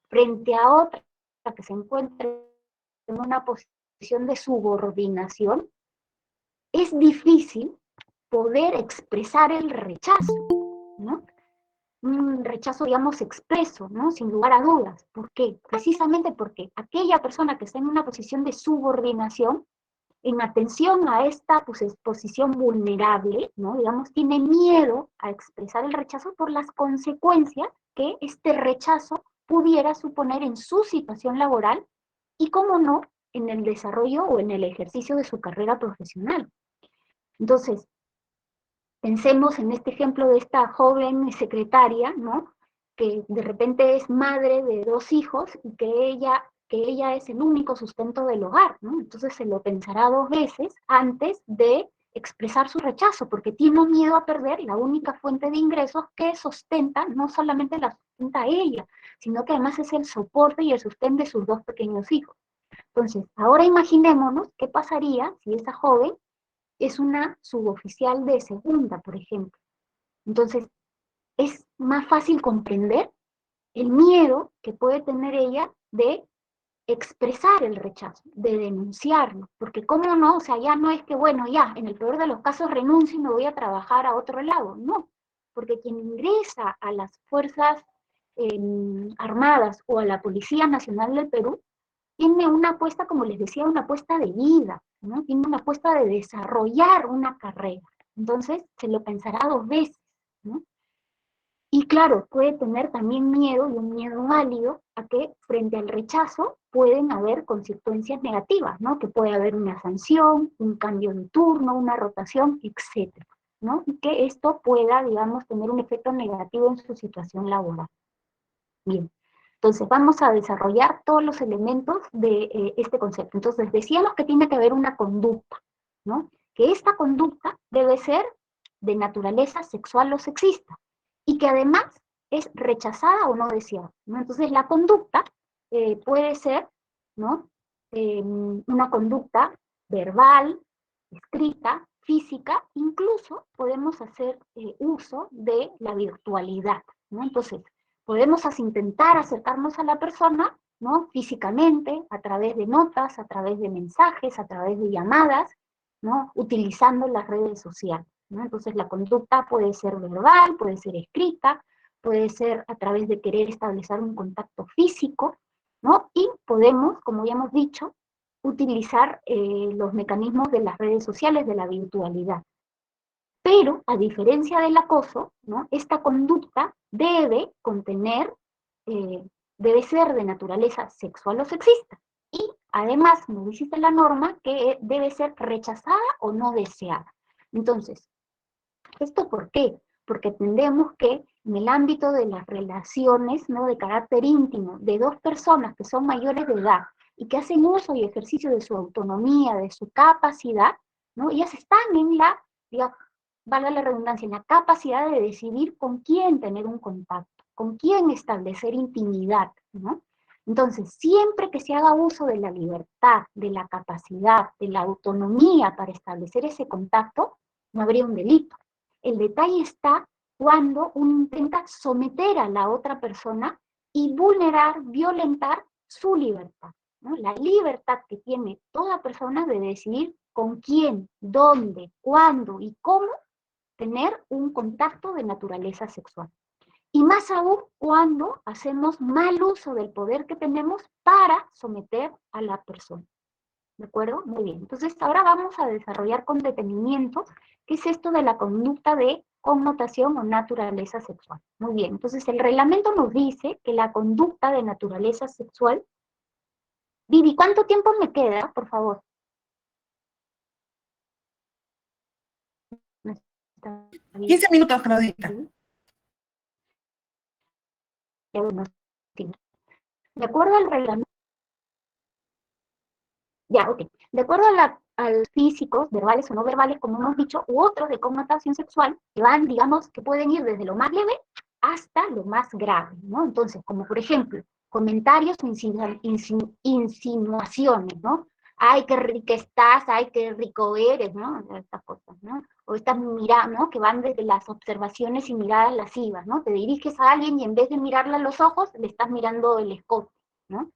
frente a otra que se encuentra en una posición de subordinación, es difícil poder expresar el rechazo, ¿no? Un rechazo, digamos, expreso, ¿no? Sin lugar a dudas. ¿Por qué? Precisamente porque aquella persona que está en una posición de subordinación, en atención a esta posición vulnerable, ¿no? Digamos, tiene miedo a expresar el rechazo por las consecuencias que este rechazo pudiera suponer en su situación laboral y, cómo no, en el desarrollo o en el ejercicio de su carrera profesional. Entonces, pensemos en este ejemplo de esta joven secretaria, ¿no? Que de repente es madre de 2 hijos y que ella es el único sustento del hogar, ¿no? Entonces se lo pensará 2 veces antes de expresar su rechazo, porque tiene miedo a perder la única fuente de ingresos que sustenta, no solamente la sustenta a ella, sino que además es el soporte y el sustento de sus 2 pequeños hijos. Entonces, ahora imaginémonos qué pasaría si esa joven es una suboficial de segunda, por ejemplo. Entonces, es más fácil comprender el miedo que puede tener ella de expresar el rechazo, de denunciarlo, porque cómo no, o sea, ya no es que, bueno, ya, en el peor de los casos renuncio y me voy a trabajar a otro lado, no, porque quien ingresa a las Fuerzas Armadas o a la Policía Nacional del Perú tiene una apuesta, como les decía, una apuesta de vida, ¿no? Tiene una apuesta de desarrollar una carrera. Entonces, se lo pensará 2 veces, ¿no? Y claro, puede tener también miedo, y un miedo válido, a que frente al rechazo pueden haber consecuencias negativas, ¿no? Que puede haber una sanción, un cambio de turno, una rotación, etcétera, ¿no? Y que esto pueda, digamos, tener un efecto negativo en su situación laboral. Bien. Entonces, vamos a desarrollar todos los elementos de este concepto. Entonces, decíamos que tiene que haber una conducta, ¿no? Que esta conducta debe ser de naturaleza sexual o sexista, y que además es rechazada o no deseada, ¿no? Entonces, la conducta puede ser, ¿no? Una conducta verbal, escrita, física, incluso podemos hacer uso de la virtualidad, ¿no? Entonces, podemos intentar acercarnos a la persona, ¿no? Físicamente, a través de notas, a través de mensajes, a través de llamadas, ¿no? Utilizando las redes sociales, ¿no? Entonces la conducta puede ser verbal, puede ser escrita, puede ser a través de querer establecer un contacto físico, ¿no? Y podemos, como ya hemos dicho, utilizar los mecanismos de las redes sociales, de la virtualidad. Pero, a diferencia del acoso, ¿no? Esta conducta debe contener, debe ser de naturaleza sexual o sexista. Y además, nos dice la norma que debe ser rechazada o no deseada. Entonces, ¿esto por qué? Porque entendemos que en el ámbito de las relaciones, ¿no? De carácter íntimo de 2 personas que son mayores de edad y que hacen uso y ejercicio de su autonomía, de su capacidad, ¿no? Ellas están en la, digamos, valga la redundancia, en la capacidad de decidir con quién tener un contacto, con quién establecer intimidad, ¿no? Entonces, siempre que se haga uso de la libertad, de la capacidad, de la autonomía para establecer ese contacto, no habría un delito. El detalle está cuando uno intenta someter a la otra persona y vulnerar, violentar su libertad, ¿no? La libertad que tiene toda persona de decidir con quién, dónde, cuándo y cómo tener un contacto de naturaleza sexual. Y más aún cuando hacemos mal uso del poder que tenemos para someter a la persona. ¿De acuerdo? Muy bien. Entonces ahora vamos a desarrollar con detenimiento qué es esto de la conducta de connotación o naturaleza sexual. Muy bien. Entonces el reglamento nos dice que la conducta de naturaleza sexual... Vivi, ¿cuánto tiempo me queda, por favor? Está bien. 15 minutos, Claudita. ¿Sí? Ya, bueno, sí. De acuerdo al reglamento, ya, ok. De acuerdo al físicos, verbales o no verbales, como hemos dicho, u otros de connotación sexual, que van, digamos, que pueden ir desde lo más leve hasta lo más grave, ¿no? Entonces, como por ejemplo, comentarios o insinuaciones, ¿no? Ay, qué rica estás, ay, qué rico eres, ¿no? Estas cosas, ¿no? O estas miradas, ¿no? Que van desde las observaciones y miradas lascivas, ¿no? Te diriges a alguien y en vez de mirarle a los ojos, le estás mirando el escote, ¿no?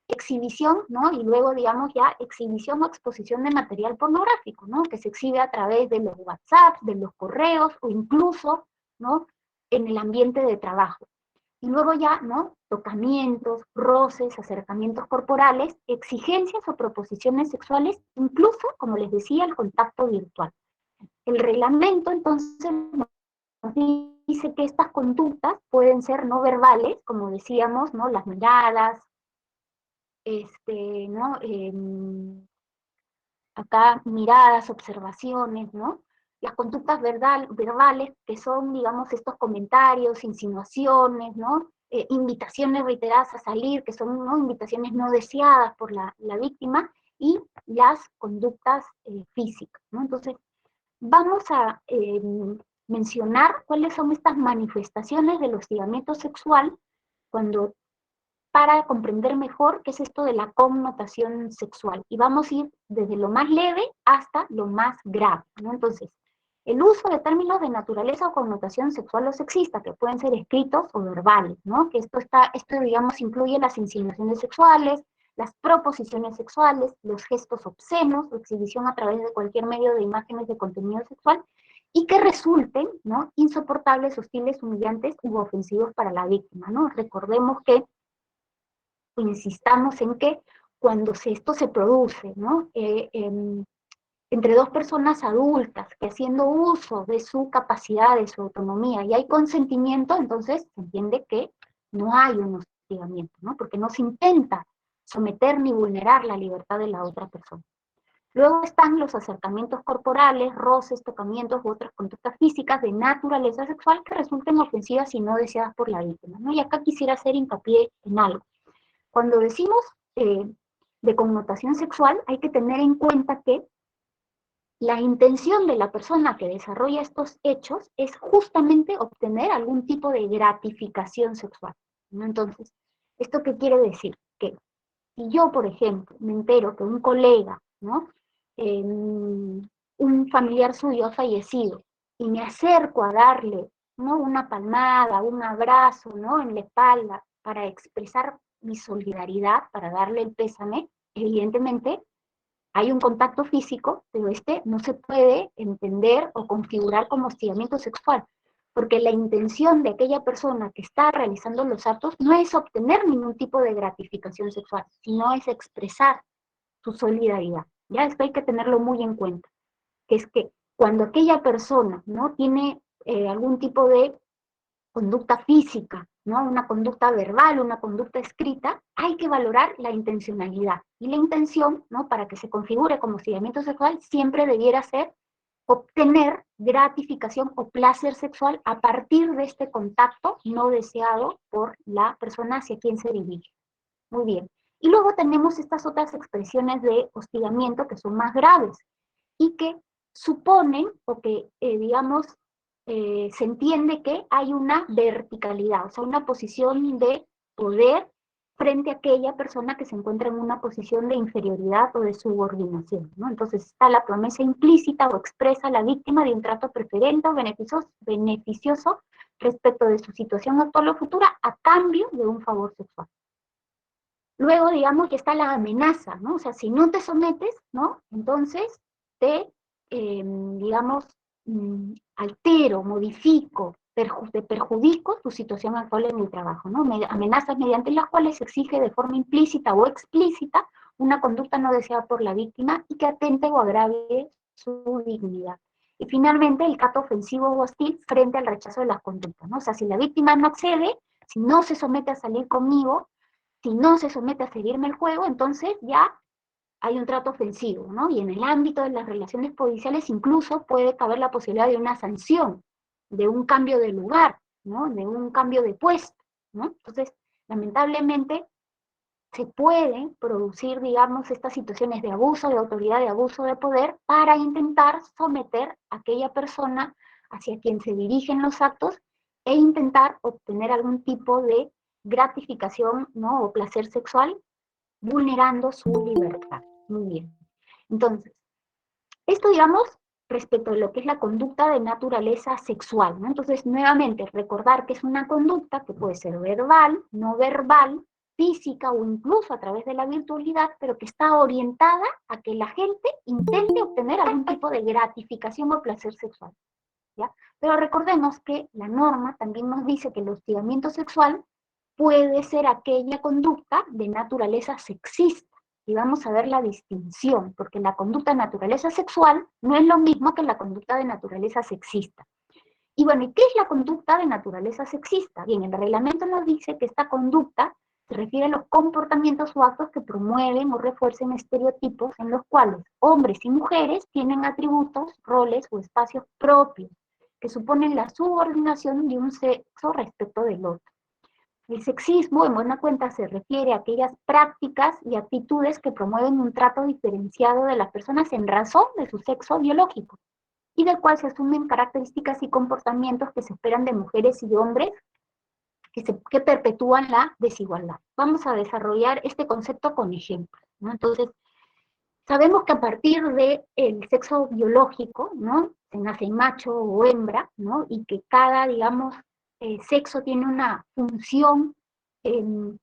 Exhibición, ¿no? Y luego, digamos, ya exhibición o exposición de material pornográfico, ¿no? Que se exhibe a través de los WhatsApp, de los correos o incluso, ¿no? En el ambiente de trabajo. Y luego ya, ¿no? Tocamientos, roces, acercamientos corporales, exigencias o proposiciones sexuales, incluso, como les decía, el contacto virtual. El reglamento, entonces, nos dice que estas conductas pueden ser no verbales, como decíamos, ¿no? Las miradas, ¿no? Acá miradas, observaciones, ¿no? Las conductas verbales, que son, digamos, estos comentarios, insinuaciones, ¿no? Invitaciones reiteradas a salir, que son, ¿no? Invitaciones no deseadas por la víctima, y las conductas físicas, ¿no? Entonces, vamos a mencionar cuáles son estas manifestaciones del hostigamiento sexual cuando para comprender mejor qué es esto de la connotación sexual. Y vamos a ir desde lo más leve hasta lo más grave, ¿no? Entonces, el uso de términos de naturaleza o connotación sexual o sexista, que pueden ser escritos o verbales, ¿no? Que esto, digamos, incluye las insinuaciones sexuales, las proposiciones sexuales, los gestos obscenos, la exhibición a través de cualquier medio de imágenes de contenido sexual, y que resulten, ¿no? Insoportables, hostiles, humillantes u ofensivos para la víctima, ¿no? Recordemos que insistamos en que cuando esto se produce, ¿no? Entre dos personas adultas que haciendo uso de su capacidad, de su autonomía, y hay consentimiento, entonces se entiende que no hay un hostigamiento, ¿no? Porque no se intenta someter ni vulnerar la libertad de la otra persona. Luego están los acercamientos corporales, roces, tocamientos u otras conductas físicas de naturaleza sexual que resulten ofensivas y no deseadas por la víctima, ¿no? Y acá quisiera hacer hincapié en algo. Cuando decimos de connotación sexual, hay que tener en cuenta que la intención de la persona que desarrolla estos hechos es justamente obtener algún tipo de gratificación sexual, ¿no? Entonces, ¿esto qué quiere decir? Que si yo, por ejemplo, me entero que un colega, ¿no? Un familiar suyo ha fallecido y me acerco a darle, ¿no? Una palmada, un abrazo, ¿no? En la espalda para expresar mi solidaridad, para darle el pésame, evidentemente hay un contacto físico, pero este no se puede entender o configurar como hostigamiento sexual, porque la intención de aquella persona que está realizando los actos no es obtener ningún tipo de gratificación sexual, sino es expresar su solidaridad. Ya esto hay que tenerlo muy en cuenta, que es que cuando aquella persona no tiene algún tipo de conducta física, ¿no? Una conducta verbal, una conducta escrita, hay que valorar la intencionalidad. Y la intención, ¿no? Para que se configure como hostigamiento sexual, siempre debiera ser obtener gratificación o placer sexual a partir de este contacto no deseado por la persona hacia quien se dirige. Muy bien. Y luego tenemos estas otras expresiones de hostigamiento que son más graves y que suponen o que, digamos, se entiende que hay una verticalidad, o sea, una posición de poder frente a aquella persona que se encuentra en una posición de inferioridad o de subordinación, ¿no? Entonces está la promesa implícita o expresa a la víctima de un trato preferente o beneficioso respecto de su situación actual o futura a cambio de un favor sexual. Luego, digamos que está la amenaza, ¿no? O sea, si no te sometes, ¿no? Entonces digamos, altero, modifico, te perjudico tu situación actual en el trabajo, ¿no? Amenazas mediante las cuales se exige de forma implícita o explícita una conducta no deseada por la víctima y que atente o agravie su dignidad. Y finalmente, el trato ofensivo o hostil frente al rechazo de las conductas, ¿no? O sea, si la víctima no accede, si no se somete a salir conmigo, si no se somete a seguirme el juego, entonces ya hay un trato ofensivo, ¿no? Y en el ámbito de las relaciones policiales incluso puede caber la posibilidad de una sanción, de un cambio de lugar, ¿no? De un cambio de puesto, ¿no? Entonces, lamentablemente, se pueden producir, digamos, estas situaciones de abuso de autoridad, de abuso de poder, para intentar someter a aquella persona hacia quien se dirigen los actos e intentar obtener algún tipo de gratificación, ¿no? O placer sexual, vulnerando su libertad. Muy bien. Entonces, esto, digamos, respecto a lo que es la conducta de naturaleza sexual, ¿no? Entonces, nuevamente, recordar que es una conducta que puede ser verbal, no verbal, física o incluso a través de la virtualidad, pero que está orientada a que la gente intente obtener algún tipo de gratificación o placer sexual, ¿ya? Pero recordemos que la norma también nos dice que el hostigamiento sexual puede ser aquella conducta de naturaleza sexista. Y vamos a ver la distinción, porque la conducta de naturaleza sexual no es lo mismo que la conducta de naturaleza sexista. Y bueno, ¿y qué es la conducta de naturaleza sexista? Bien, el reglamento nos dice que esta conducta se refiere a los comportamientos o actos que promueven o refuercen estereotipos en los cuales hombres y mujeres tienen atributos, roles o espacios propios que suponen la subordinación de un sexo respecto del otro. El sexismo, en buena cuenta, se refiere a aquellas prácticas y actitudes que promueven un trato diferenciado de las personas en razón de su sexo biológico, y del cual se asumen características y comportamientos que se esperan de mujeres y hombres que perpetúan la desigualdad. Vamos a desarrollar este concepto con ejemplos, ¿no? Entonces, sabemos que a partir del sexo biológico, ¿no? Se nace macho o hembra, ¿no? Y que cada, digamos, sexo tiene una función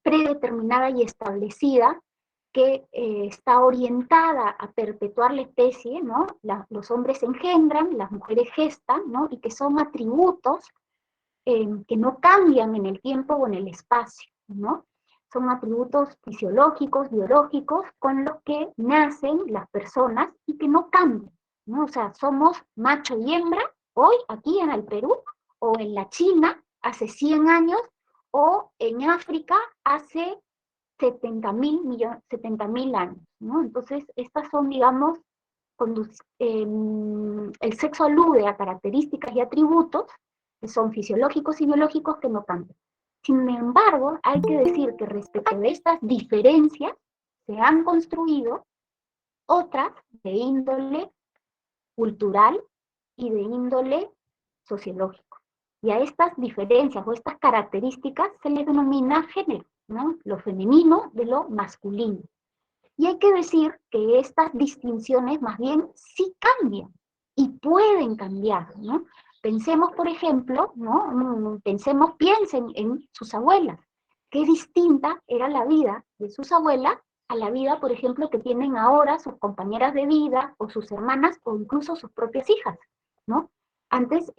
predeterminada y establecida que está orientada a perpetuar la especie, ¿no? Los hombres engendran, las mujeres gestan, ¿no? Y que son atributos que no cambian en el tiempo o en el espacio, ¿no? Son atributos fisiológicos, biológicos, con los que nacen las personas y que no cambian, ¿no? O sea, somos macho y hembra hoy aquí en el Perú, o en la China hace 100 años, o en África hace 70.000 años, ¿no? Entonces, estas son, digamos, el sexo alude a características y atributos que son fisiológicos y biológicos que no cambian. Sin embargo, hay que decir que respecto de estas diferencias se han construido otras de índole cultural y de índole sociológico. Y a estas diferencias o estas características se les denomina género, ¿no? Lo femenino de lo masculino. Y hay que decir que estas distinciones más bien sí cambian y pueden cambiar, ¿no? Pensemos, por ejemplo, ¿no? Piensen en sus abuelas. Qué distinta era la vida de sus abuelas a la vida, por ejemplo, que tienen ahora sus compañeras de vida o sus hermanas o incluso sus propias hijas, ¿no? Antes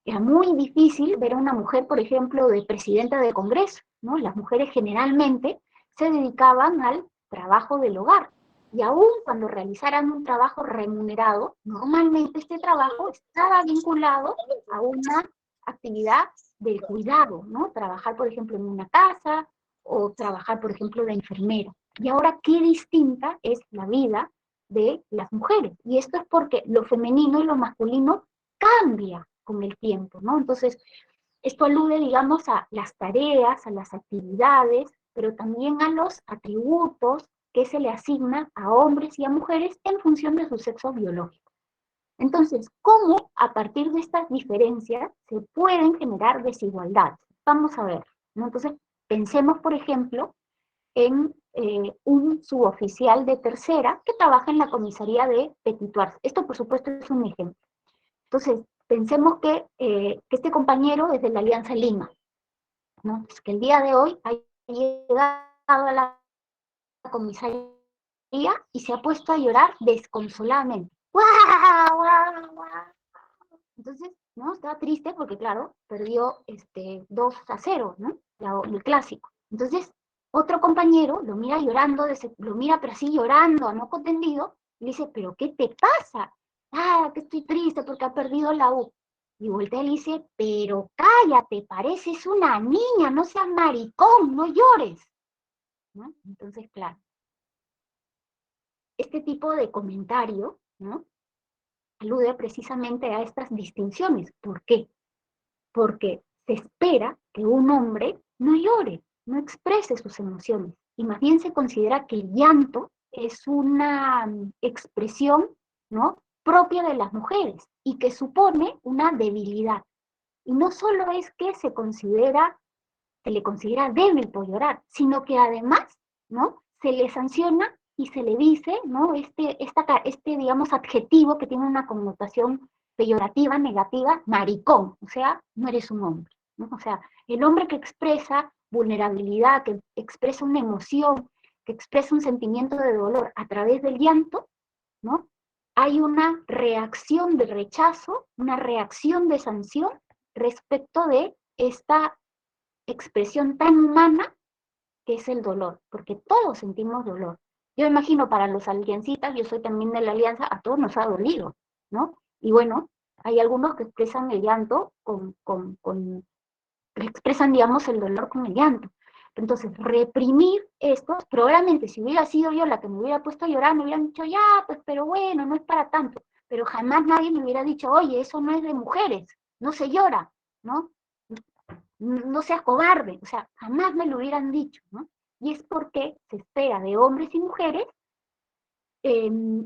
era muy difícil ver a una mujer, por ejemplo, de presidenta de Congreso, ¿no? Las mujeres generalmente se dedicaban al trabajo del hogar. Y aún cuando realizaran un trabajo remunerado, normalmente este trabajo estaba vinculado a una actividad del cuidado, ¿no? Trabajar, por ejemplo, en una casa o trabajar, por ejemplo, de enfermera. Y ahora, qué distinta es la vida de las mujeres. Y esto es porque lo femenino y lo masculino cambia con el tiempo, ¿no? Entonces, esto alude, digamos, a las tareas, a las actividades, pero también a los atributos que se le asignan a hombres y a mujeres en función de su sexo biológico. Entonces, ¿cómo a partir de estas diferencias se pueden generar desigualdades? Vamos a ver, ¿no? Entonces, pensemos, por ejemplo, en un suboficial de tercera que trabaja en la comisaría de Petituar. Esto, por supuesto, es un ejemplo. Entonces, pensemos que este compañero es de la Alianza Lima, ¿no? Es que el día de hoy ha llegado a la comisaría y se ha puesto a llorar desconsoladamente. ¡Guau, guau, guau! Entonces, ¿no? Estaba triste porque, claro, perdió 2-0, ¿no? El clásico. Entonces, otro compañero lo mira llorando, lo mira pero así llorando, a moco tendido, y le dice, ¿pero qué te pasa? Ah, que estoy triste porque ha perdido la U. Y voltea y le dice, pero cállate, pareces una niña, no seas maricón, no llores, ¿no? Entonces, claro, este tipo de comentario, ¿no? Alude precisamente a estas distinciones. ¿Por qué? Porque se espera que un hombre no llore, no exprese sus emociones, y más bien se considera que el llanto es una expresión, ¿no?, propia de las mujeres y que supone una debilidad. Y no solo es que se le considera débil por llorar, sino que además, ¿no?, se le sanciona y se le dice, ¿no?, digamos, adjetivo que tiene una connotación peyorativa, negativa, maricón, o sea, no eres un hombre, ¿no? O sea, el hombre que expresa vulnerabilidad, que expresa una emoción, que expresa un sentimiento de dolor a través del llanto, ¿no? Hay una reacción de rechazo, una reacción de sanción respecto de esta expresión tan humana que es el dolor, porque todos sentimos dolor. Yo imagino para los aliancitas, yo soy también de la alianza, a todos nos ha dolido, ¿no? Y bueno, hay algunos que expresan el llanto expresan, digamos, el dolor con el llanto. Entonces, reprimir esto, probablemente si hubiera sido yo la que me hubiera puesto a llorar, me hubieran dicho, ya, pues, pero bueno, no es para tanto. Pero jamás nadie me hubiera dicho, oye, eso no es de mujeres, no se llora, ¿no? No seas cobarde, o sea, jamás me lo hubieran dicho, ¿no? Y es porque se espera de hombres y mujeres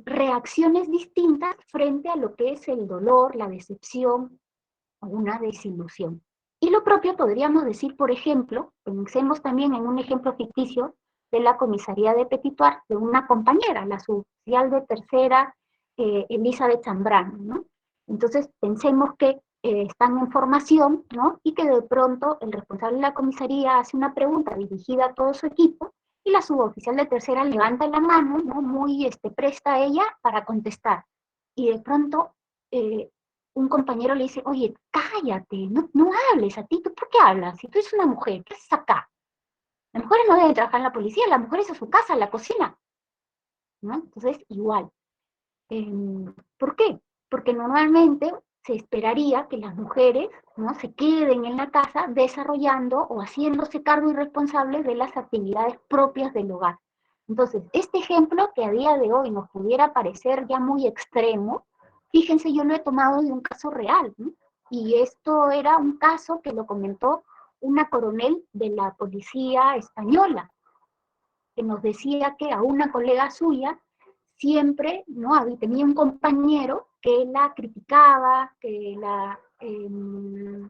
reacciones distintas frente a lo que es el dolor, la decepción o una desilusión. Y lo propio podríamos decir, por ejemplo, pensemos también en un ejemplo ficticio de la comisaría de Petituar, de una compañera, la suboficial de tercera, Elizabeth Zambrano, ¿no? Entonces, pensemos que están en formación, ¿no? Y que de pronto el responsable de la comisaría hace una pregunta dirigida a todo su equipo y la suboficial de tercera levanta la mano, ¿no?, muy presta a ella para contestar. Y de pronto un compañero le dice, oye, cállate, no hables, a ti, ¿tú por qué hablas? Si tú eres una mujer, ¿qué haces acá? Las mujeres no deben trabajar en la policía, las mujeres a su casa, en la cocina, ¿no? Entonces, igual. ¿Por qué? Porque normalmente se esperaría que las mujeres, ¿no?, se queden en la casa desarrollando o haciéndose cargo y responsables de las actividades propias del hogar. Entonces, este ejemplo que a día de hoy nos pudiera parecer ya muy extremo, fíjense, yo lo he tomado de un caso real, ¿no? Y esto era un caso que lo comentó una coronel de la policía española, que nos decía que a una colega suya siempre, ¿no?, tenía un compañero que la criticaba, que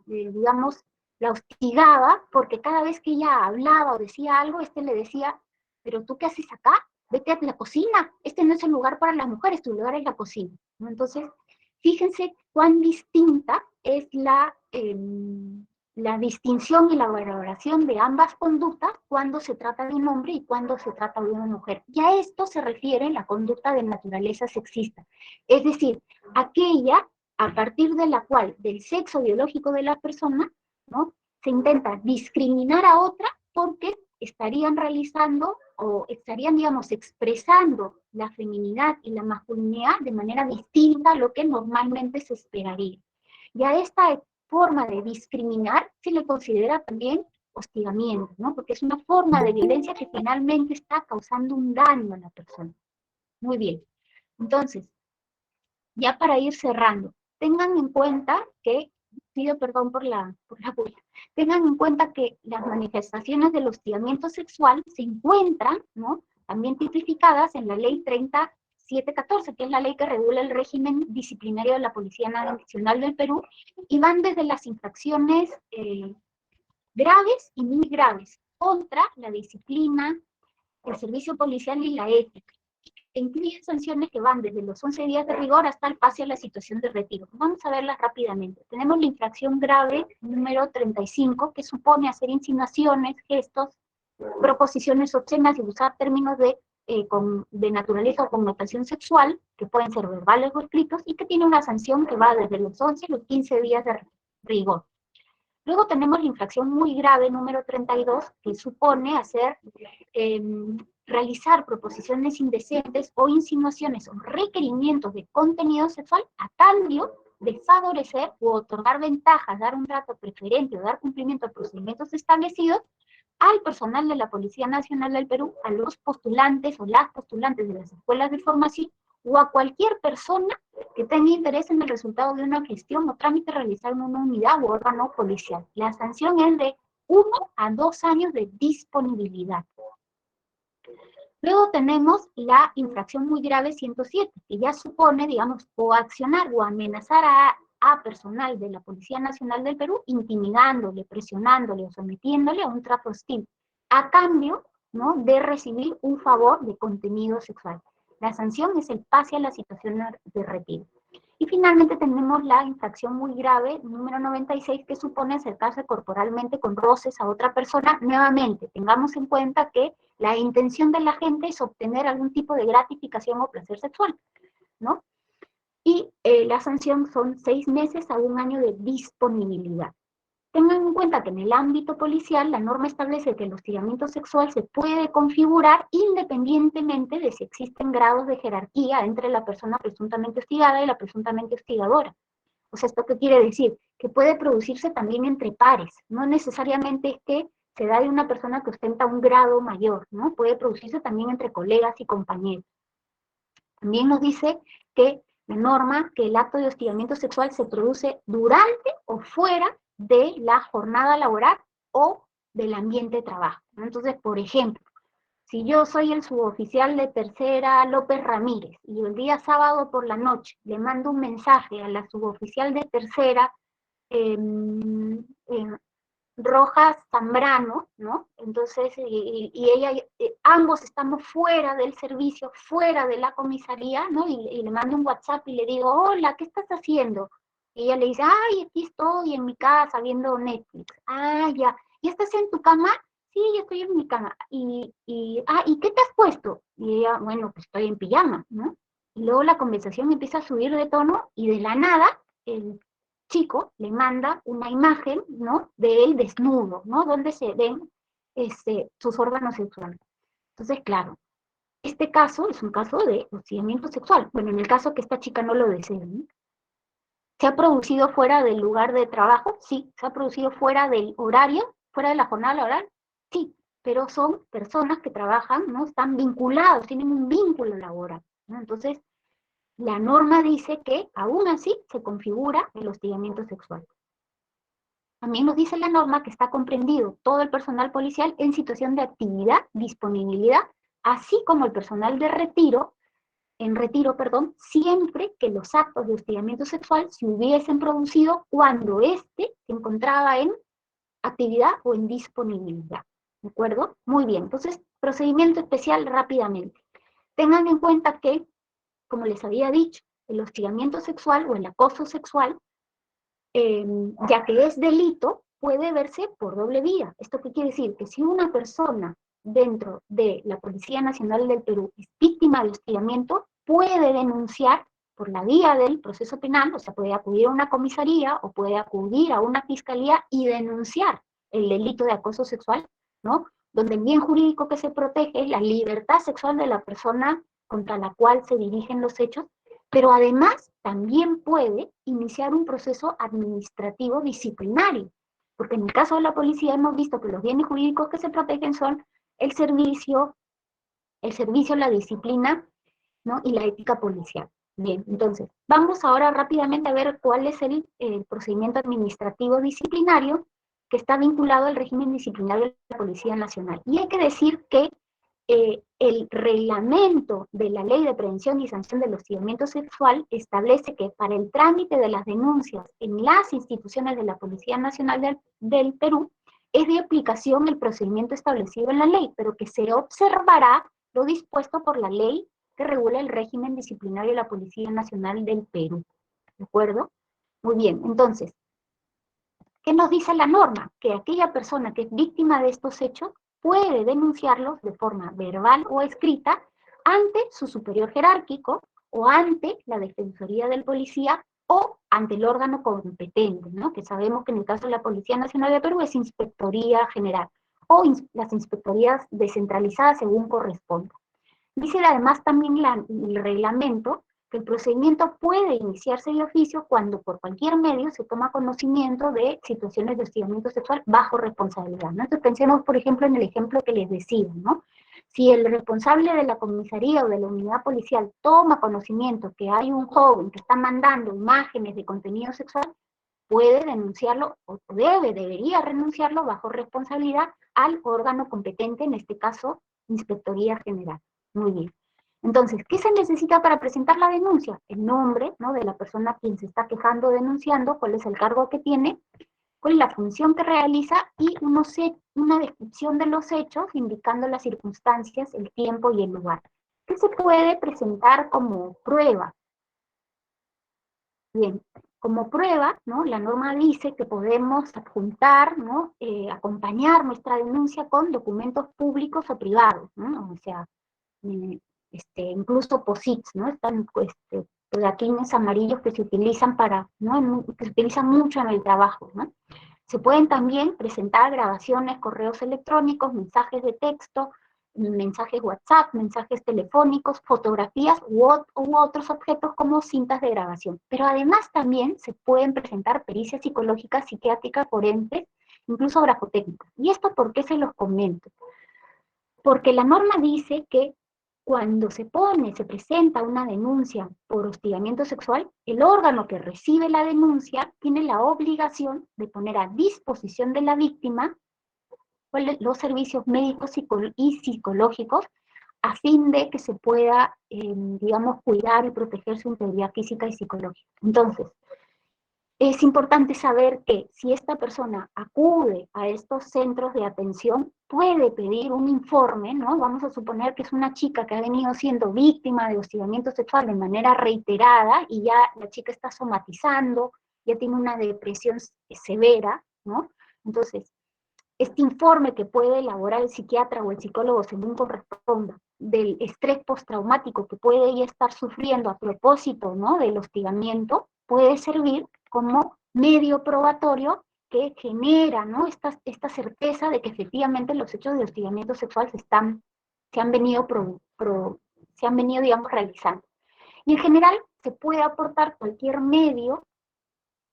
digamos, la hostigaba, porque cada vez que ella hablaba o decía algo, le decía, pero ¿tú qué haces acá? Vete a la cocina, este no es el lugar para las mujeres, tu lugar es la cocina, ¿no? Entonces, fíjense cuán distinta es la distinción y la valoración de ambas conductas cuando se trata de un hombre y cuando se trata de una mujer. Y a esto se refiere la conducta de naturaleza sexista. Es decir, aquella a partir de la cual, del sexo biológico de la persona, ¿no?, se intenta discriminar a otra porque estarían realizando o estarían, digamos, expresando la feminidad y la masculinidad de manera distinta a lo que normalmente se esperaría. Y a esta forma de discriminar se le considera también hostigamiento, ¿no? Porque es una forma de violencia que finalmente está causando un daño a la persona. Muy bien. Entonces, ya para ir cerrando, tengan en cuenta que, pido perdón por la bulla, tengan en cuenta que las manifestaciones del hostigamiento sexual se encuentran, ¿no?, también tipificadas en la ley 3714, que es la ley que regula el régimen disciplinario de la Policía Nacional del Perú, y van desde las infracciones graves y muy graves contra la disciplina, el servicio policial y la ética. Incluyen sanciones que van desde los 11 días de rigor hasta el pase a la situación de retiro. Vamos a verlas rápidamente. Tenemos la infracción grave número 35, que supone hacer insinuaciones, gestos, proposiciones obscenas y usar términos de naturaleza o connotación sexual, que pueden ser verbales o escritos, y que tiene una sanción que va desde los 11 a los 15 días de rigor. Luego tenemos la infracción muy grave número 32, que supone realizar proposiciones indecentes o insinuaciones o requerimientos de contenido sexual a cambio de favorecer u otorgar ventajas, dar un trato preferente o dar cumplimiento a procedimientos establecidos al personal de la Policía Nacional del Perú, a los postulantes o las postulantes de las escuelas de formación o a cualquier persona que tenga interés en el resultado de una gestión o trámite realizado en una unidad u órgano policial. La sanción es de 1 a 2 años de disponibilidad. Luego tenemos la infracción muy grave 107, que ya supone, digamos, coaccionar o amenazar a personal de la Policía Nacional del Perú, intimidándole, presionándole o sometiéndole a un trato hostil, a cambio, ¿no?, de recibir un favor de contenido sexual. La sanción es el pase a la situación de retiro. Y finalmente tenemos la infracción muy grave, número 96, que supone acercarse corporalmente con roces a otra persona. Nuevamente, tengamos en cuenta que la intención de la gente es obtener algún tipo de gratificación o placer sexual, ¿no? Y la sanción son 6 meses a 1 año de disponibilidad. Tengan en cuenta que en el ámbito policial la norma establece que el hostigamiento sexual se puede configurar independientemente de si existen grados de jerarquía entre la persona presuntamente hostigada y la presuntamente hostigadora. O sea, ¿esto qué quiere decir? Que puede producirse también entre pares. No necesariamente es que se da de una persona que ostenta un grado mayor, ¿no? Puede producirse también entre colegas y compañeros. También nos dice que la norma, que el acto de hostigamiento sexual se produce durante o fuera de la jornada laboral o del ambiente de trabajo, ¿no? Entonces, por ejemplo, si yo soy el suboficial de tercera López Ramírez y el día sábado por la noche le mando un mensaje a la suboficial de tercera Rojas Zambrano, ¿no? Entonces, y ella, ambos estamos fuera del servicio, fuera de la comisaría, ¿no? Y le mando un WhatsApp y le digo, hola, ¿qué estás haciendo? Y ella le dice, ay, aquí estoy en mi casa viendo Netflix. Ah, ya. ¿Y estás en tu cama? Sí, yo estoy en mi cama. ¿Y qué te has puesto? Y ella, bueno, pues estoy en pijama, ¿no? Y luego la conversación empieza a subir de tono y de la nada, el chico le manda una imagen, ¿no?, de él desnudo, ¿no?, donde se ven sus órganos sexuales. Entonces, claro, este caso es un caso de hostigamiento sexual. Bueno, en el caso que esta chica no lo desea, ¿no? ¿Se ha producido fuera del lugar de trabajo? Sí. ¿Se ha producido fuera del horario, fuera de la jornada laboral? Sí, pero son personas que trabajan, ¿no?, están vinculados, tienen un vínculo laboral, ¿no? Entonces, la norma dice que aún así se configura el hostigamiento sexual. También nos dice la norma que está comprendido todo el personal policial en situación de actividad, disponibilidad, así como el personal de retiro, siempre que los actos de hostigamiento sexual se hubiesen producido cuando éste se encontraba en actividad o en disponibilidad. ¿De acuerdo? Muy bien. Entonces, procedimiento especial rápidamente. Tengan en cuenta que, como les había dicho, el hostigamiento sexual o el acoso sexual, ya que es delito, puede verse por doble vía. ¿Esto qué quiere decir? Que si una persona dentro de la Policía Nacional del Perú es víctima de hostigamiento, puede denunciar por la vía del proceso penal, o sea, puede acudir a una comisaría o puede acudir a una fiscalía y denunciar el delito de acoso sexual, ¿no? Donde el bien jurídico que se protege es la libertad sexual de la persona contra la cual se dirigen los hechos, pero además también puede iniciar un proceso administrativo disciplinario, porque en el caso de la policía hemos visto que los bienes jurídicos que se protegen son el servicio, la disciplina, ¿no?, y la ética policial. Bien, entonces, vamos ahora rápidamente a ver cuál es el procedimiento administrativo disciplinario que está vinculado al régimen disciplinario de la Policía Nacional. Y hay que decir que el reglamento de la Ley de Prevención y Sanción del Hostigamiento Sexual establece que para el trámite de las denuncias en las instituciones de la Policía Nacional del Perú, es de aplicación el procedimiento establecido en la ley, pero que se observará lo dispuesto por la ley que regula el régimen disciplinario de la Policía Nacional del Perú. ¿De acuerdo? Muy bien, entonces, ¿qué nos dice la norma? Que aquella persona que es víctima de estos hechos puede denunciarlos de forma verbal o escrita ante su superior jerárquico o ante la Defensoría del Policía o ante el órgano competente, ¿no? Que sabemos que en el caso de la Policía Nacional de Perú es Inspectoría General o las inspectorías descentralizadas según corresponda. Dice además también el reglamento que el procedimiento puede iniciarse de oficio cuando por cualquier medio se toma conocimiento de situaciones de hostigamiento sexual bajo responsabilidad, ¿no? Entonces pensemos, por ejemplo, en el ejemplo que les decía, ¿no? Si el responsable de la comisaría o de la unidad policial toma conocimiento que hay un joven que está mandando imágenes de contenido sexual, puede denunciarlo o debería renunciarlo bajo responsabilidad al órgano competente, en este caso, Inspectoría General. Muy bien. Entonces, ¿qué se necesita para presentar la denuncia? El nombre, ¿no?, de la persona a quien se está quejando o denunciando, cuál es el cargo que tiene, cuál es la función que realiza y una descripción de los hechos indicando las circunstancias, el tiempo y el lugar. ¿Qué se puede presentar como prueba? Bien, como prueba, ¿no?, la norma dice que podemos adjuntar, ¿no?, acompañar nuestra denuncia con documentos públicos o privados, ¿no? O sea, incluso POSITs, ¿no? Están pegatines amarillos que se utilizan ¿no?, que se utilizan mucho en el trabajo, ¿no? Se pueden también presentar grabaciones, correos electrónicos, mensajes de texto, mensajes WhatsApp, mensajes telefónicos, fotografías u otros objetos como cintas de grabación. Pero además también se pueden presentar pericias psicológicas, psiquiátricas, forenses, incluso grafotécnicas. ¿Y esto por qué se los comento? Porque la norma dice que cuando se presenta una denuncia por hostigamiento sexual, el órgano que recibe la denuncia tiene la obligación de poner a disposición de la víctima los servicios médicos y psicológicos a fin de que se pueda, digamos, cuidar y proteger su integridad física y psicológica. Entonces, es importante saber que si esta persona acude a estos centros de atención, puede pedir un informe, ¿no? Vamos a suponer que es una chica que ha venido siendo víctima de hostigamiento sexual de manera reiterada y ya la chica está somatizando, ya tiene una depresión severa, ¿no? Entonces, este informe que puede elaborar el psiquiatra o el psicólogo según corresponda del estrés postraumático que puede ella estar sufriendo a propósito, ¿no?, del hostigamiento, puede servir como medio probatorio que genera, ¿no?, esta certeza de que efectivamente los hechos de hostigamiento sexual se han venido, digamos, realizando. Y en general se puede aportar cualquier medio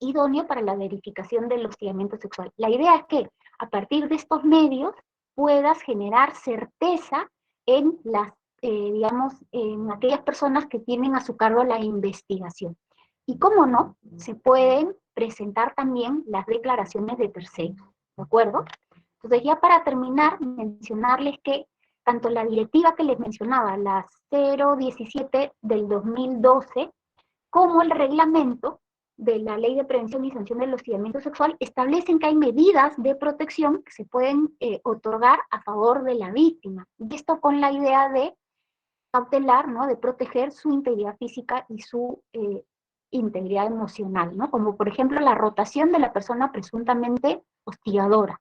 idóneo para la verificación del hostigamiento sexual. La idea es que a partir de estos medios puedas generar certeza en digamos, en aquellas personas que tienen a su cargo la investigación. Y cómo no, se pueden presentar también las declaraciones de terceros, ¿de acuerdo? Entonces, ya para terminar, mencionarles que tanto la directiva que les mencionaba, la 017 del 2012, como el reglamento de la Ley de Prevención y Sanción del Hostigamiento Sexual establecen que hay medidas de protección que se pueden otorgar a favor de la víctima. Y esto con la idea de cautelar, ¿no?, de proteger su integridad física y su integridad emocional, ¿no? Como por ejemplo la rotación de la persona presuntamente hostigadora.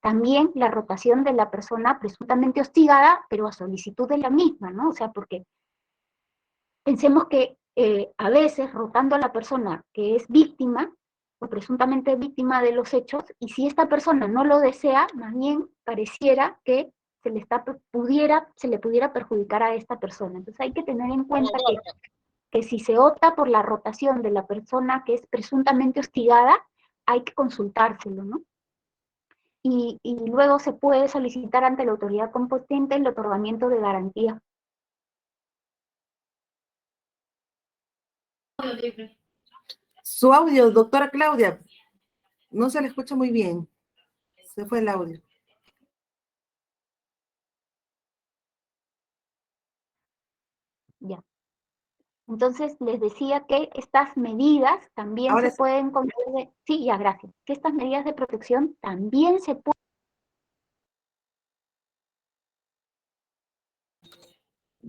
También la rotación de la persona presuntamente hostigada, pero a solicitud de la misma, ¿no? O sea, porque pensemos que a veces rotando a la persona que es víctima o presuntamente víctima de los hechos, y si esta persona no lo desea, más bien pareciera que se le pudiera perjudicar a esta persona. Entonces hay que tener en cuenta que si se opta por la rotación de la persona que es presuntamente hostigada, hay que consultárselo, ¿no? Y luego se puede solicitar ante la autoridad competente el otorgamiento de garantías. Su audio, doctora Claudia, no se le escucha muy bien. Se fue el audio. Ya. Entonces, les decía que estas medidas también Ahora se pueden conceder, sí, ya, gracias, que estas medidas de protección también se pueden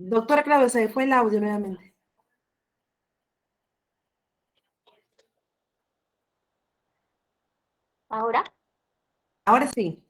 Doctora Claudia, se fue el audio nuevamente. ¿Ahora? Ahora sí.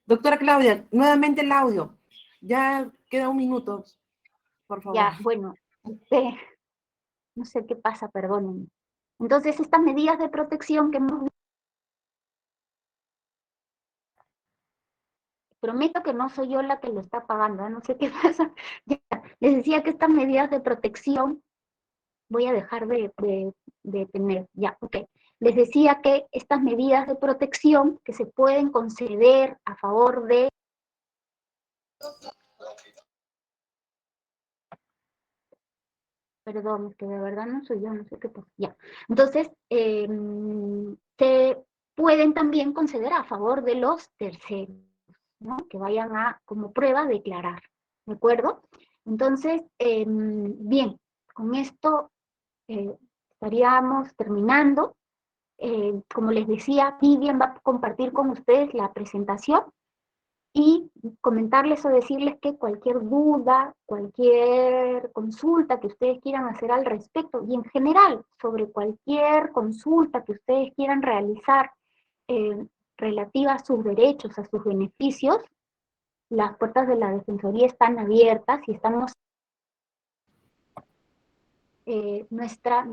Doctora Claudia, nuevamente el audio. Ya queda un minuto, por favor. Ya, bueno, no sé qué pasa, perdónenme. Entonces, estas medidas de protección que hemos... Prometo que no soy yo la que lo está pagando, ¿eh? No sé qué pasa. Ya, les decía que estas medidas de protección voy a dejar de tener, ya, ok. Les decía que estas medidas de protección que se pueden conceder a favor de... Perdón, que de verdad no soy yo, no sé qué pasa, ya. Entonces, se pueden también conceder a favor de los terceros, ¿no? Que vayan a, como prueba, declarar, ¿de acuerdo? Entonces, bien, con esto estaríamos terminando. Como les decía, Vivian va a compartir con ustedes la presentación y comentarles o decirles que cualquier duda, cualquier consulta que ustedes quieran hacer al respecto y en general sobre cualquier consulta que ustedes quieran realizar eh, relativa a sus derechos, a sus beneficios, las puertas de la Defensoría están abiertas y estamos nuestra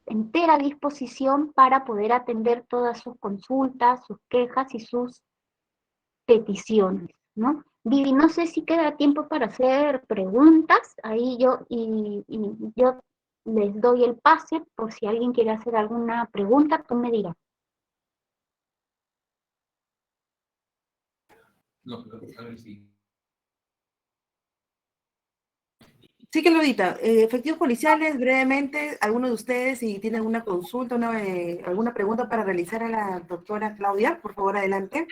entera disposición para poder atender todas sus consultas, sus quejas y sus peticiones, ¿no? Vivi, no sé si queda tiempo para hacer preguntas, ahí yo les doy el pase por si alguien quiere hacer alguna pregunta, tú me dirás. No, a ver si. Sí, Claudita, efectivos policiales, brevemente, algunos de ustedes, si tienen alguna consulta, alguna pregunta para realizar a la doctora Claudia, por favor, adelante.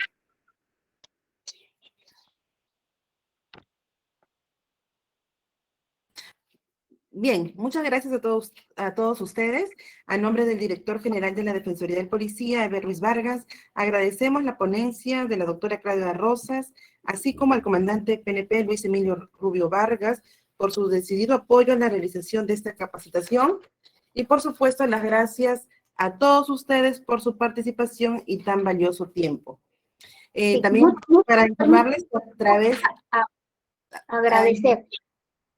Bien, muchas gracias a todos ustedes. A nombre del director general de la Defensoría del Policía, Eber Ruiz Vargas, agradecemos la ponencia de la doctora Claudia Rosas, así como al comandante PNP, Luis Emilio Rubio Vargas, por su decidido apoyo en la realización de esta capacitación. Y por supuesto, las gracias a todos ustedes por su participación y tan valioso tiempo. Sí, También para informarles a través... agradecer.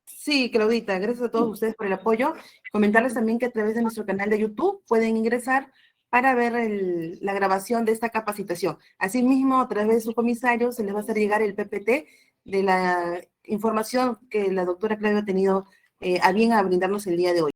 Sí, Claudita, gracias a todos ustedes por el apoyo. Comentarles también que a través de nuestro canal de YouTube pueden ingresar para ver la grabación de esta capacitación. Asimismo, a través de su comisario se les va a hacer llegar el PPT de la información que la doctora Claudia ha tenido a bien a brindarnos el día de hoy.